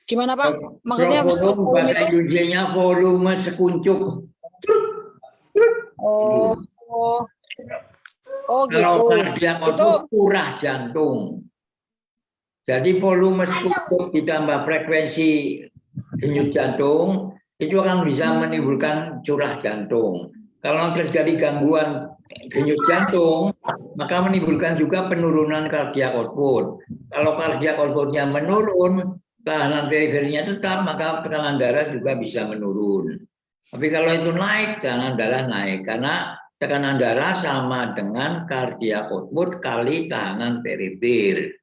Gimana, Pak? Maksudnya stroke volume bahasa Indonesia volume sekuncup. Oh, Kalau gitu. kardiak itu kurah jantung. Jadi volume sekutup ditambah frekuensi denyut jantung itu akan bisa menimbulkan curah jantung. Kalau terjadi gangguan denyut jantung, maka menimbulkan juga penurunan kardiak output. Kalau kardiak outputnya menurun, tahanan periferinya tetap, maka tekanan darah juga bisa menurun. Tapi kalau itu naik, tekanan darah naik karena tekanan darah sama dengan kardiak output kali tahanan perifer.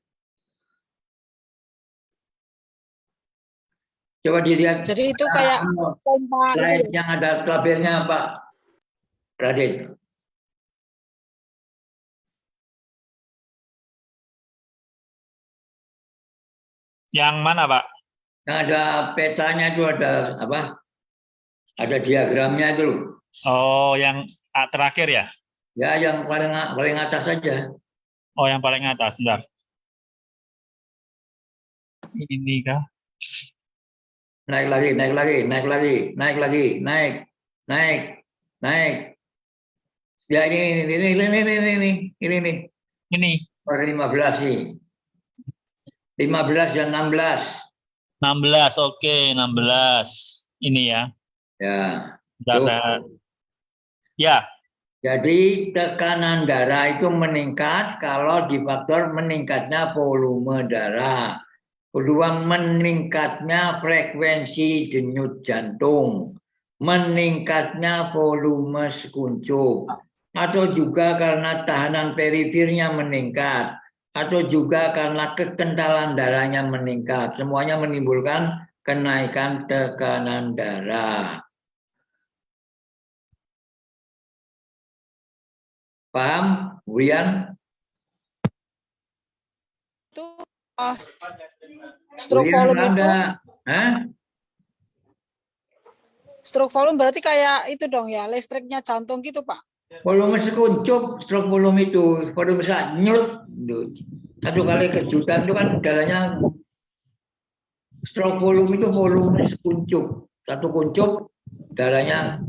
Coba dilihat. Jadi itu kayak pompa slide yang ada tabelnya, Pak Radit. Yang mana, Pak? Yang ada petanya itu ada apa? Ada diagramnya itu. Oh, yang terakhir ya? Ya, yang paling atas saja. Oh, yang paling atas, bentar. Ini kah? Naik lagi, naik lagi, naik lagi, naik lagi, naik, naik, naik. Ya ini nih. Ini. 15 nih. 15 dan 16. 16, oke, 16. Ini ya. Ya. Bentar, ya. Jadi tekanan darah itu meningkat kalau di faktor meningkatnya volume darah. Kedua, meningkatnya frekuensi denyut jantung, meningkatnya volume sekuncup, atau juga karena tahanan perifernya meningkat, atau juga karena kekentalan darahnya meningkat. Semuanya menimbulkan kenaikan tekanan darah. Paham, Wian? itu stroke Burian volume itu, Belanda. Hah? stroke volume berarti kayak itu dong ya, listriknya jantung gitu, Pak. Volume sekuncup, stroke volume itu, volume bisa nyut. Satu kali kejutan itu kan darahnya, stroke volume itu volume sekuncup. Satu kuncup, darahnya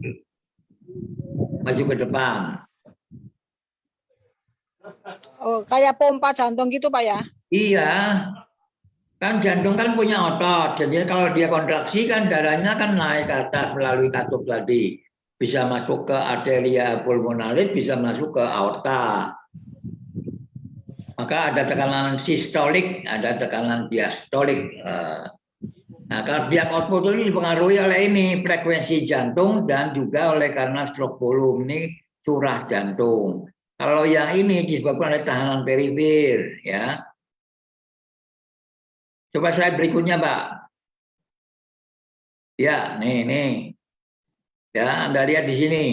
maju ke depan. Oh, kayak pompa jantung gitu, Pak ya? Iya, kan jantung kan punya otot. Jadi kalau dia kontraksi kan darahnya kan naik ke atas melalui katup tadi. Bisa masuk ke arteria pulmonalis, bisa masuk ke aorta. Maka ada tekanan sistolik, ada tekanan diastolik. Nah, cardiac output ini dipengaruhi oleh ini, frekuensi jantung dan juga oleh karena stroke volume, ini curah jantung. Kalau yang ini disebabkan oleh tahanan perifer, ya. Coba slide berikutnya, Pak. Ya, nih. Ya, Anda lihat di sini.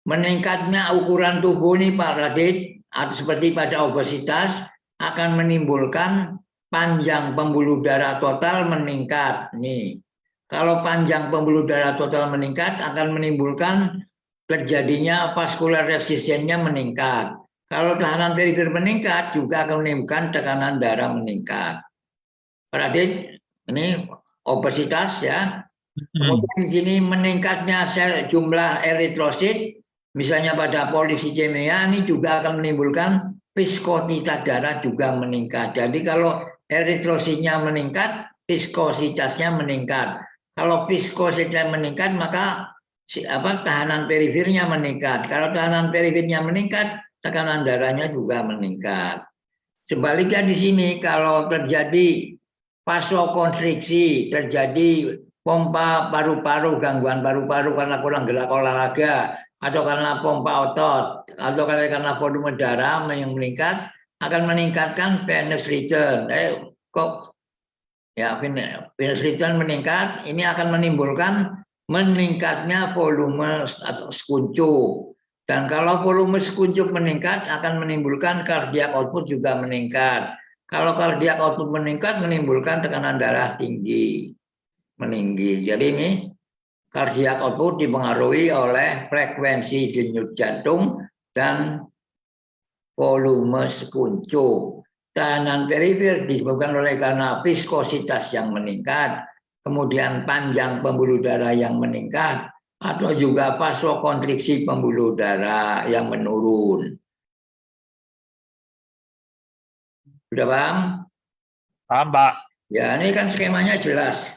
Meningkatnya ukuran tubuh ini, Pak Radit, atau seperti pada obesitas, akan menimbulkan panjang pembuluh darah total meningkat. Nih, kalau panjang pembuluh darah total meningkat, akan menimbulkan terjadinya vascular resistance-nya meningkat. Kalau tahanan perifer meningkat, juga akan menimbulkan tekanan darah meningkat. Radit, ini obesitas ya. Kemudian di sini meningkatnya sel jumlah eritrosit, misalnya pada polisikemia, ini juga akan menimbulkan viskositas darah juga meningkat. Jadi kalau eritrositnya meningkat, viskositasnya meningkat. Kalau viskositasnya meningkat, maka tahanan perifernya meningkat. Kalau tahanan perifernya meningkat, tekanan darahnya juga meningkat. Sebaliknya di sini kalau terjadi vasokonstriksi, terjadi pompa paru-paru, gangguan paru-paru karena kurang gerak olahraga, atau karena pompa otot, atau karena volume darah yang meningkat, akan meningkatkan venous return. Venous return meningkat, ini akan menimbulkan meningkatnya volume sekuncup. Dan kalau volume sekuncup meningkat, akan menimbulkan cardiac output juga meningkat. Kalau cardiac output meningkat, menimbulkan tekanan darah tinggi. Meninggi. Jadi ini cardiac output dipengaruhi oleh frekuensi denyut jantung dan volume sekuncup. Tahanan perifer disebabkan oleh karena viskositas yang meningkat, kemudian panjang pembuluh darah yang meningkat, atau juga vasokonstriksi pembuluh darah yang menurun. Sudah paham? Paham, Pak. Ya, ini kan skemanya jelas.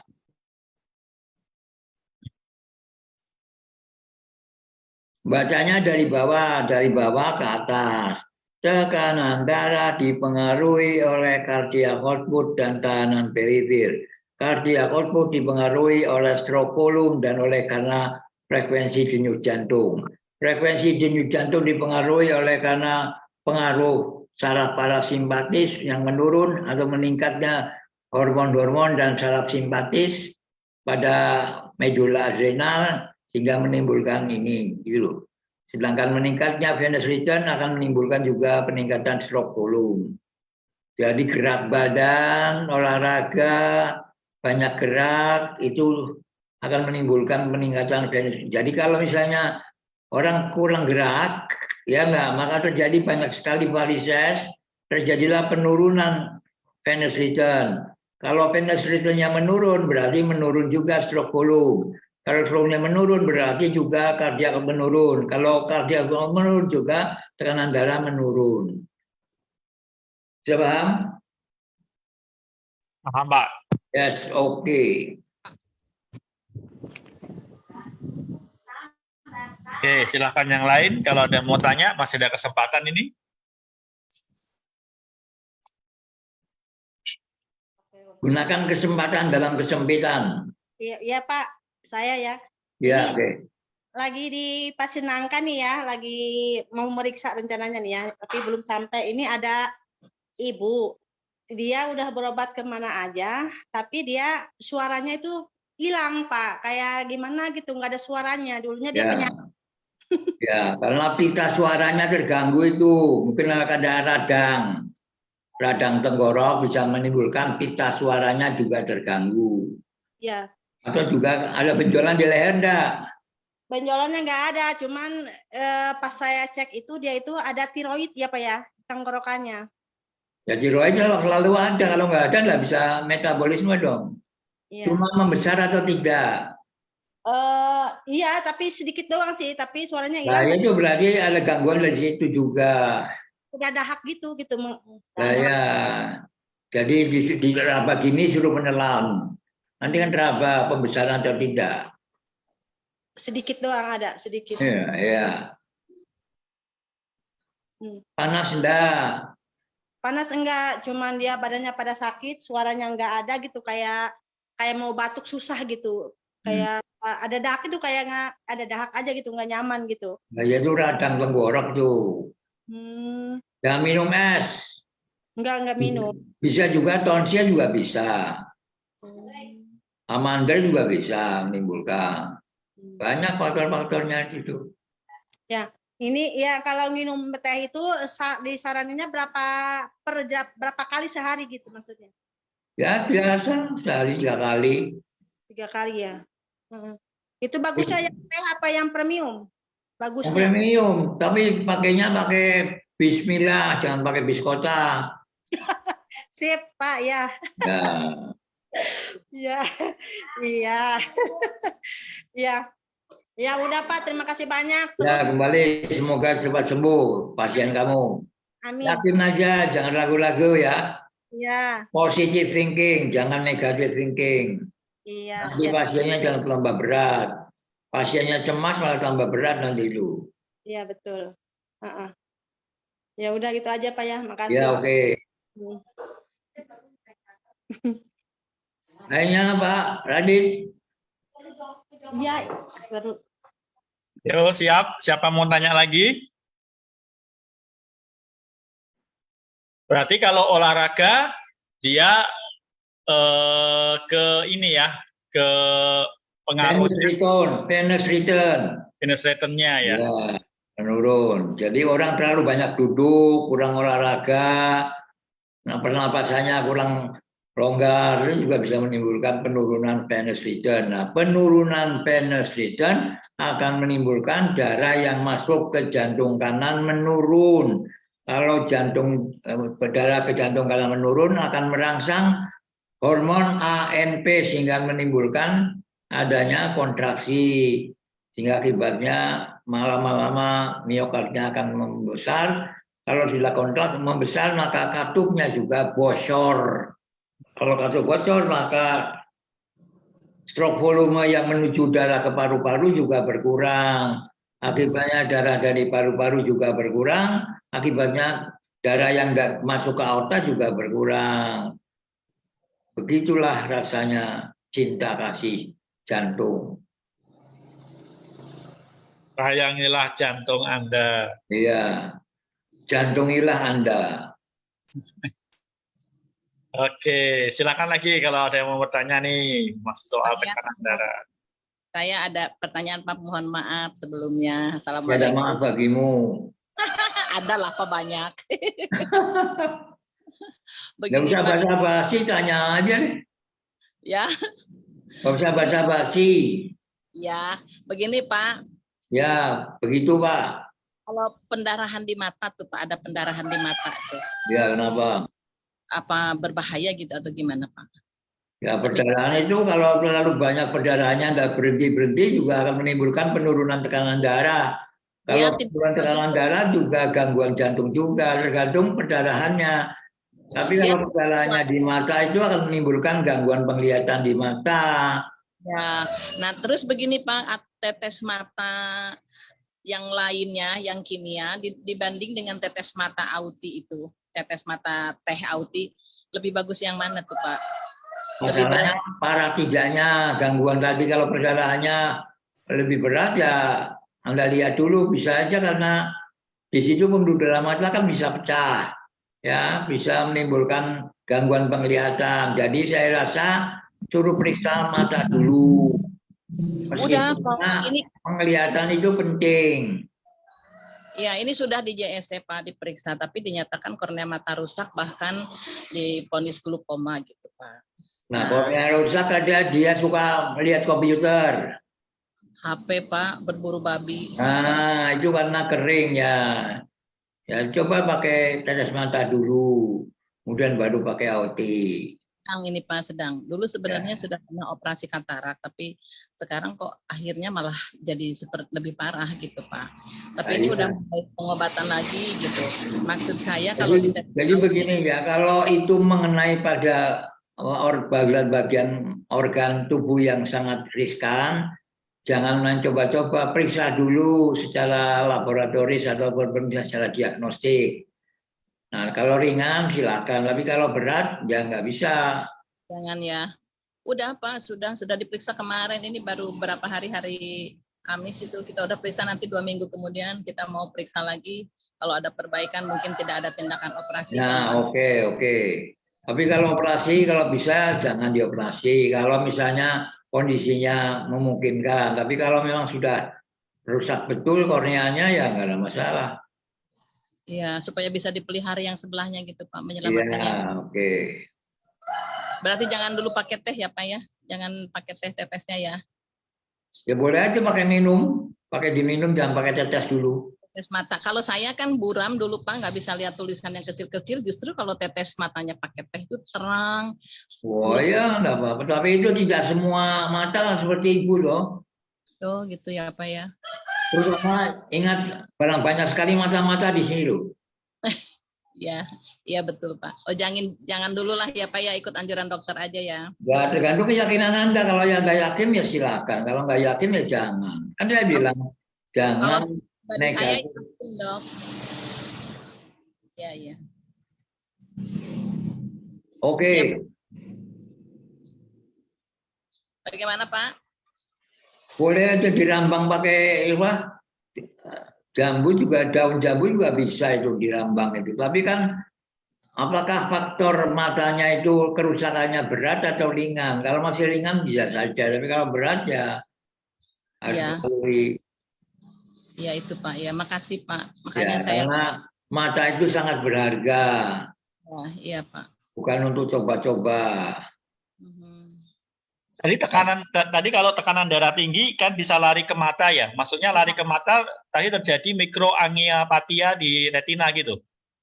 Bacanya dari bawah ke atas. Tekanan darah dipengaruhi oleh cardiac output dan tahanan perifer. Cardiac output dipengaruhi oleh stroke volume dan oleh karena frekuensi denyut jantung. Frekuensi denyut jantung dipengaruhi oleh karena pengaruh saraf parasimpatis yang menurun atau meningkatnya hormon-hormon dan saraf simpatis pada medula adrenal sehingga menimbulkan ini gitu. Sedangkan meningkatnya venous return akan menimbulkan juga peningkatan stroke volume. Jadi gerak badan, olahraga, banyak gerak itu akan menimbulkan peningkatan venous. Jadi kalau misalnya orang kurang gerak, ya enggak, maka terjadi banyak sekali varises, terjadilah penurunan venous return. Kalau venous return-nya menurun, berarti menurun juga stroke volume. Kalau stroke-nya menurun, berarti juga kardiak menurun. Kalau kardiak menurun juga tekanan darah menurun. Sudah paham? Paham, Pak. Yes, oke. Oke, silahkan yang lain. Kalau ada mau tanya, masih ada kesempatan ini. Gunakan kesempatan dalam kesempitan. Iya Pak, saya ya. Ya, oke. Lagi di Pasinangka nih ya, lagi mau meriksa rencananya nih ya, tapi belum sampai. Ini ada ibu, dia udah berobat kemana aja, tapi dia suaranya itu hilang Pak, kayak gimana gitu, nggak ada suaranya. Dulunya dia penyakit. Ya, karena pita suaranya terganggu itu, mungkin ada radang. radang tenggorok, bisa menimbulkan pita suaranya juga terganggu. Ya, Atau juga ada benjolan di leher enggak? benjolannya nggak ada, cuman pas saya cek itu dia itu ada tiroid ya Pak ya, tenggorokannya. Ya tiroid selalu ada, kalau nggak ada nggak bisa metabolisme dong. Iya. Cuma membesar atau tidak? Iya, tapi sedikit doang sih, tapi suaranya Nah, hilang. itu berarti ada gangguan dari situ juga. Udah dahak gitu Nah, ya. Jadi di raba gini suruh menelan. Nanti kan raba pembesaran atau tidak. sedikit doang ada, sedikit. Iya, ya. Panas enggak? Panas enggak, cuman dia badannya pada sakit, suaranya enggak ada gitu, kayak mau batuk susah gitu. Kayak ada dahak itu kayak nggak ada dahak aja gitu, nggak nyaman gitu. Nah, ya itu radang tenggorok tuh. Jangan minum es. Enggak minum. Bisa juga tonsil juga bisa. Amandel juga bisa menimbulkan. Banyak faktor-faktornya itu. Ya, ini ya kalau minum teh itu disaraninnya berapa kali sehari gitu maksudnya? Ya biasa, sehari 3 kali. 3 kali ya. Itu bagusnya yang teh apa yang premium? Bagusnya. Premium, tapi pakainya pakai Bismillah, jangan pakai bis kota. Sip, Pak, ya. Nah, Ya, iya. Ya. Ya udah Pak, terima kasih banyak. ya kembali, semoga cepat sembuh pasien kamu. Amin. Yakin aja, jangan ragu-ragu ya. Ya, Positive thinking, jangan negative thinking. iya. Nanti pasiennya jangan tambah berat. Pasiennya cemas malah tambah berat nanti itu. Iya, betul. Ya udah gitu aja Pak ya, makasih. Ya oke. Lainnya Pak Radit. Iya, terus. Yo, siap. Siapa mau tanya lagi? Berarti kalau olahraga dia ke ini ya, ke pengaruhnya Venous return. venous return-nya ya. Ya, menurun. Jadi orang terlalu banyak duduk, kurang olahraga, pernapasannya kurang longgar, itu juga bisa menimbulkan penurunan venous return. Nah, penurunan venous return akan menimbulkan darah yang masuk ke jantung kanan menurun. Kalau darah ke jantung kanan menurun akan merangsang hormon ANP sehingga menimbulkan adanya kontraksi. Sehingga akibatnya lama-lama miokardnya akan membesar. Kalau sudah kontrak membesar maka katupnya juga bocor. Kalau katup bocor maka stroke volume yang menuju darah ke paru-paru juga berkurang. Akibatnya darah dari paru-paru juga berkurang. Akibatnya darah yang nggak masuk ke aorta juga berkurang. Begitulah rasanya cinta kasih jantung. Sayangilah jantung Anda. Iya, jantungilah Anda. Oke, silakan lagi kalau ada yang mau bertanya nih, Mas, soal tekanan darah. Saya ada pertanyaan Pak, mohon maaf sebelumnya. Ada Assalamualaikum. maaf bagimu. Ada lah Pak, banyak. Nggak Begini usah Pak, basa-basi, tanya aja nih. ya, Nggak usah basa-basi. ya, begini Pak. Ya, begitu Pak. Kalau pendarahan di mata tuh Pak, ada pendarahan di mata tuh. Ya, kenapa? Apa berbahaya gitu atau gimana Pak? Ya, perdarahan itu kalau terlalu banyak perdarahannya nggak berhenti-berhenti juga akan menimbulkan penurunan tekanan darah. Kalau penurunan tekanan darah juga gangguan jantung juga, tergantung perdarahannya. Tapi kalau perdarahannya di mata itu akan menimbulkan gangguan penglihatan di mata. Ya, nah terus begini Pak, tetes mata yang lainnya, yang kimia, dibanding dengan tetes mata auti itu, tetes mata teh auti, lebih bagus yang mana tuh Pak? Masalahnya parah tidaknya gangguan tadi, kalau perdarahannya lebih berat ya Anda lihat dulu, bisa aja karena di situ pembuluh darah mata kan bisa pecah, ya bisa menimbulkan gangguan penglihatan. Jadi saya rasa suruh periksa mata dulu. Udah, Pak, ini penglihatan itu penting. Ya, ini sudah di JSC Pak diperiksa, tapi dinyatakan kornea mata rusak, bahkan divonis glukoma gitu Pak. Nah, kornea rusak ada dia suka melihat komputer. HP Pak, berburu babi. Nah, itu karena kering ya. Ya, coba pakai tetes mata dulu, kemudian baru pakai AOT. Sedang ini Pak, sedang. Dulu sebenarnya sudah pernah operasi katarak, tapi sekarang kok akhirnya malah jadi seperti lebih parah gitu Pak. Tapi ini udah mulai pengobatan lagi gitu. Maksud saya kalau jadi begini ya, kalau itu mengenai pada bagian organ tubuh yang sangat riskan, jangan mencoba-coba, periksa dulu secara laboratoris ataupun secara diagnostik. Nah, kalau ringan silakan, tapi kalau berat ya nggak bisa. Jangan ya. Udah Pak, sudah diperiksa kemarin, ini baru berapa hari Kamis itu kita udah periksa, nanti 2 minggu kemudian kita mau periksa lagi. Kalau ada perbaikan mungkin tidak ada tindakan operasi. Nah, oke. Tapi kalau operasi, kalau bisa jangan dioperasi. Kalau misalnya kondisinya memungkinkan. Tapi kalau memang sudah rusak betul korneanya ya nggak ada masalah. Iya, supaya bisa dipelihara yang sebelahnya gitu Pak, menyelamatkannya. Iya, oke. Berarti jangan dulu pakai teh ya Pak ya? Jangan pakai tetesnya ya? Ya boleh aja pakai minum. Pakai diminum, jangan pakai tetes dulu. Tetes mata. Kalau saya kan buram dulu Pak, nggak bisa lihat tulisan yang kecil-kecil. Justru kalau tetes matanya pakai teh itu terang. Oh ya, enggak apa-apa. Tapi itu tidak semua mata seperti ibu loh. Oh gitu ya Pak ya. Terutama ingat, banyak sekali mata-mata di sini loh. Ya, iya betul Pak. Oh jangan dulu lah ya Pak ya, ikut anjuran dokter aja ya. Ya tergantung keyakinan Anda. Kalau yang nggak yakin ya silakan. Kalau nggak yakin ya jangan. Kan dia bilang jangan Bagi saya negatif. yakin dok. Ya. Oke. Ya. Bagaimana Pak? Boleh aja dirambang pakai apa? Jambu juga, daun jambu juga bisa itu dirambang itu. Tapi kan apakah faktor matanya itu kerusakannya berat atau ringan? Kalau masih ringan bisa saja, tapi kalau berat ya harus dilalui. Ya itu Pak, ya makasih Pak. Ya, karena mata itu sangat berharga. Iya Pak. Bukan untuk coba-coba. Tadi kalau tekanan darah tinggi kan bisa lari ke mata ya. Maksudnya lari ke mata tadi terjadi mikroangiopatia di retina gitu.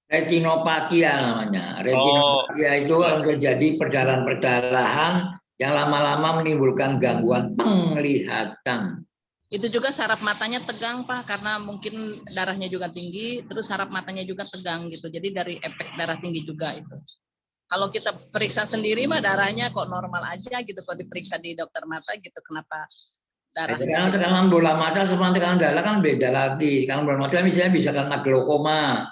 Retinopatia namanya. Retinopatia itu terjadi perdarahan-perdarahan yang lama-lama menimbulkan gangguan penglihatan. Itu juga saraf matanya tegang Pak, karena mungkin darahnya juga tinggi, terus saraf matanya juga tegang gitu. Jadi dari efek darah tinggi juga itu. Kalau kita periksa sendiri mah darahnya kok normal aja gitu. Kalau diperiksa di dokter mata gitu, kenapa darahnya? Karena tekanan bola mata sama tekanan darah kan beda lagi. Tekanan bola mata misalnya bisa karena glaukoma.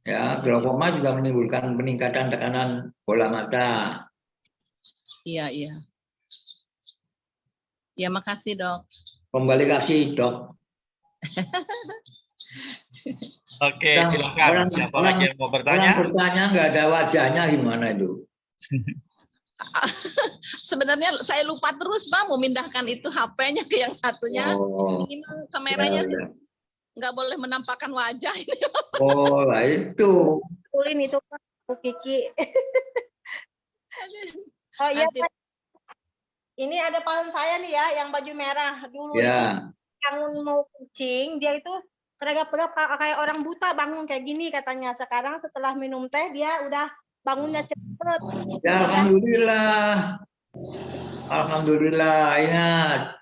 Ya, glaukoma juga menimbulkan peningkatan tekanan bola mata. Iya. Ya makasih dok. Kembali kasih dok. Oke, silakan. Siapa lagi yang mau bertanya? Orang bertanya nggak ada wajahnya gimana itu? Sebenarnya saya lupa terus Pak mau mindahkan itu HP-nya ke yang satunya. Memang kameranya nggak boleh menampakkan wajah ini. Oh lah itu. Ulin itu Pak, Kiki. Oh iya Pak. Ini ada pasien saya nih ya, yang baju merah dulu itu bangun mau kucing, dia itu tegap-tegap kayak orang buta bangun kayak gini katanya. Sekarang setelah minum teh dia udah bangunnya cepet. Ya Alhamdulillah, ingat.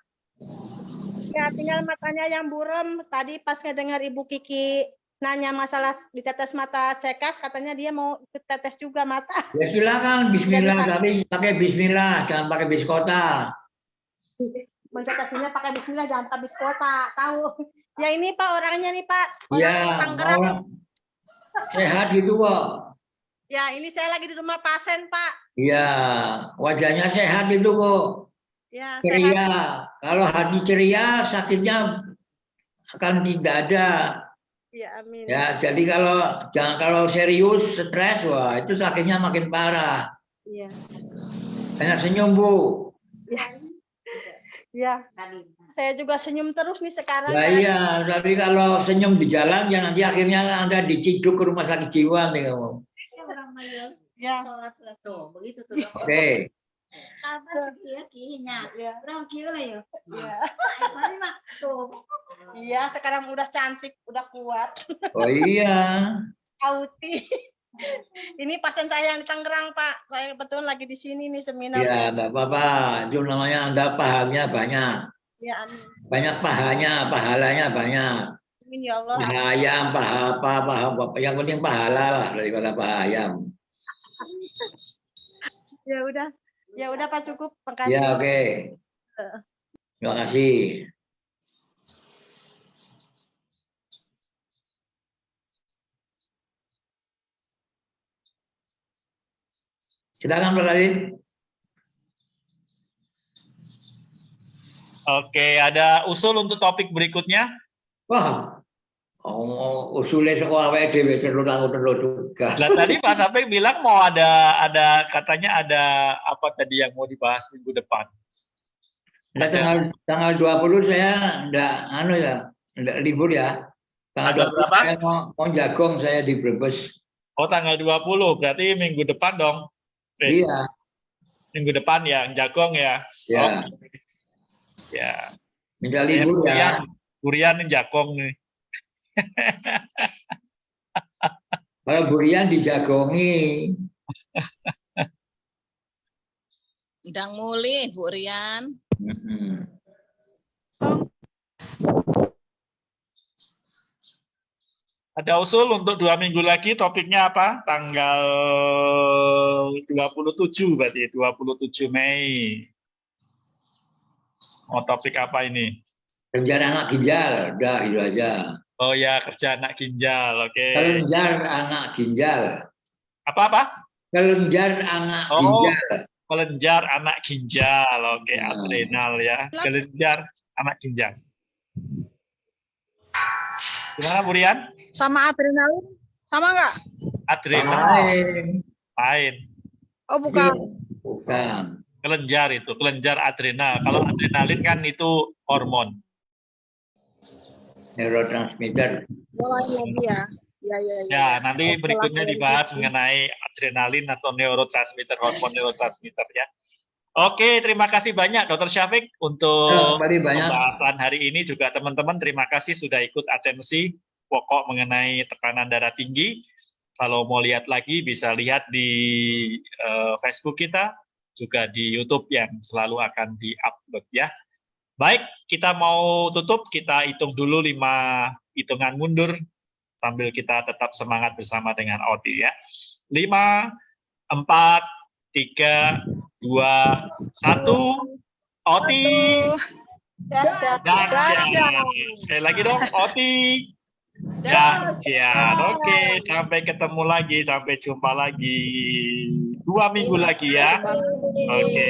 Ya tinggal matanya yang buram. Tadi pas ngedengar Ibu Kiki nanya masalah di tetes mata cekas, katanya dia mau ikut tetes juga mata. Ya silakan, bismillah, tapi pakai bismillah, jangan pakai biskota. Mentetesinya pakai bismillah, jangan pakai biskota, tahu. Ya ini Pak orangnya nih Pak, orang Tangerang. Sehat gitu kok. Ya ini saya lagi di rumah pasien Pak. Iya, wajahnya sehat itu kok. Ya, ceria. Sehat. Kalau hati ceria, sakitnya akan tidak ada. Ya, amin. Ya, jadi kalau serius, stres, wah itu sakitnya makin parah. Iya. Banyak senyum Bu. Ya. Ya. Saya juga senyum terus nih sekarang. Nah, iya, tapi kalau senyum di jalan, ya nanti akhirnya Anda diciduk ke rumah sakit jiwa nih kamu. Ya. Tuh, begitu tuh. Oke. Kabar kinya. Orang kira ya. Iya. Apa mah tuh. Iya, sekarang udah cantik, udah kuat. Oh iya. Auti. Ini pasien saya yang di Tangerang, Pak. Saya kebetulan lagi di sini nih seminar. Ya, enggak apa-apa. Itu namanya Anda pahamnya banyak. Ya, amin. Banyak pahalanya banyak. Amin ya Allah. Paha ayam, paha apa. Yang penting pahala lah daripada paha ayam. Ya udah. Ya udah Pak, cukup. Makasih. Ya, oke. Terima kasih. Silakan Pak Khalid. Oke, ada usul untuk topik berikutnya? Wah, usulnya sekolah awake dhewe terus juga. Nah, tadi Pak Sapek bilang mau ada katanya ada apa tadi yang mau dibahas minggu depan. Nah, tanggal 20 saya enggak libur ya. Tanggal berapa? Saya mau jagong saya di Brebes. Oh, tanggal 20, berarti minggu depan dong. Iya. Minggu depan ya, jagong ya. Ya. Oh. Ya. Minta libur ya. Burian jagong nih. Kalau burian dijagongi. Ndang mulih Bu Rian. Ada usul untuk 2 minggu lagi topiknya apa? Tanggal 27 berarti 27 Mei. Oh, topik apa ini? Kelenjar anak ginjal, udah itu aja. Oh ya, kerja anak ginjal, oke. Kelenjar anak ginjal. Apa? Kelenjar anak Oh, ginjal. kelenjar anak ginjal, oke. Adrenal ya. Kelenjar anak ginjal. Gimana Bu Rian? Sama adrenalin? Sama nggak? Adrenal. Lain. Lain. Oh, bukan. Bukan. Kelenjar itu, kelenjar adrenal. Kalau adrenalin kan itu hormon. Neurotransmitter. Mulai lagi ya. Ya. Ya, nanti berikutnya dibahas mengenai adrenalin atau neurotransmitter, hormon neurotransmitter ya. Oke, terima kasih banyak Dr. Syafiq untuk pembahasan hari ini. Juga teman-teman terima kasih sudah ikut atensi pokok mengenai tekanan darah tinggi. Kalau mau lihat lagi bisa lihat di Facebook kita, juga di YouTube yang selalu akan di-upload ya. Baik, kita mau tutup, kita hitung dulu 5 hitungan mundur sambil kita tetap semangat bersama dengan Oti ya. 5, 4, 3, 2, 1. Oti. Dahsyat. Sekali lagi dong, Oti. Dahsyat. Oke, sampai ketemu lagi, sampai jumpa lagi. 2 minggu lagi ya. Oke.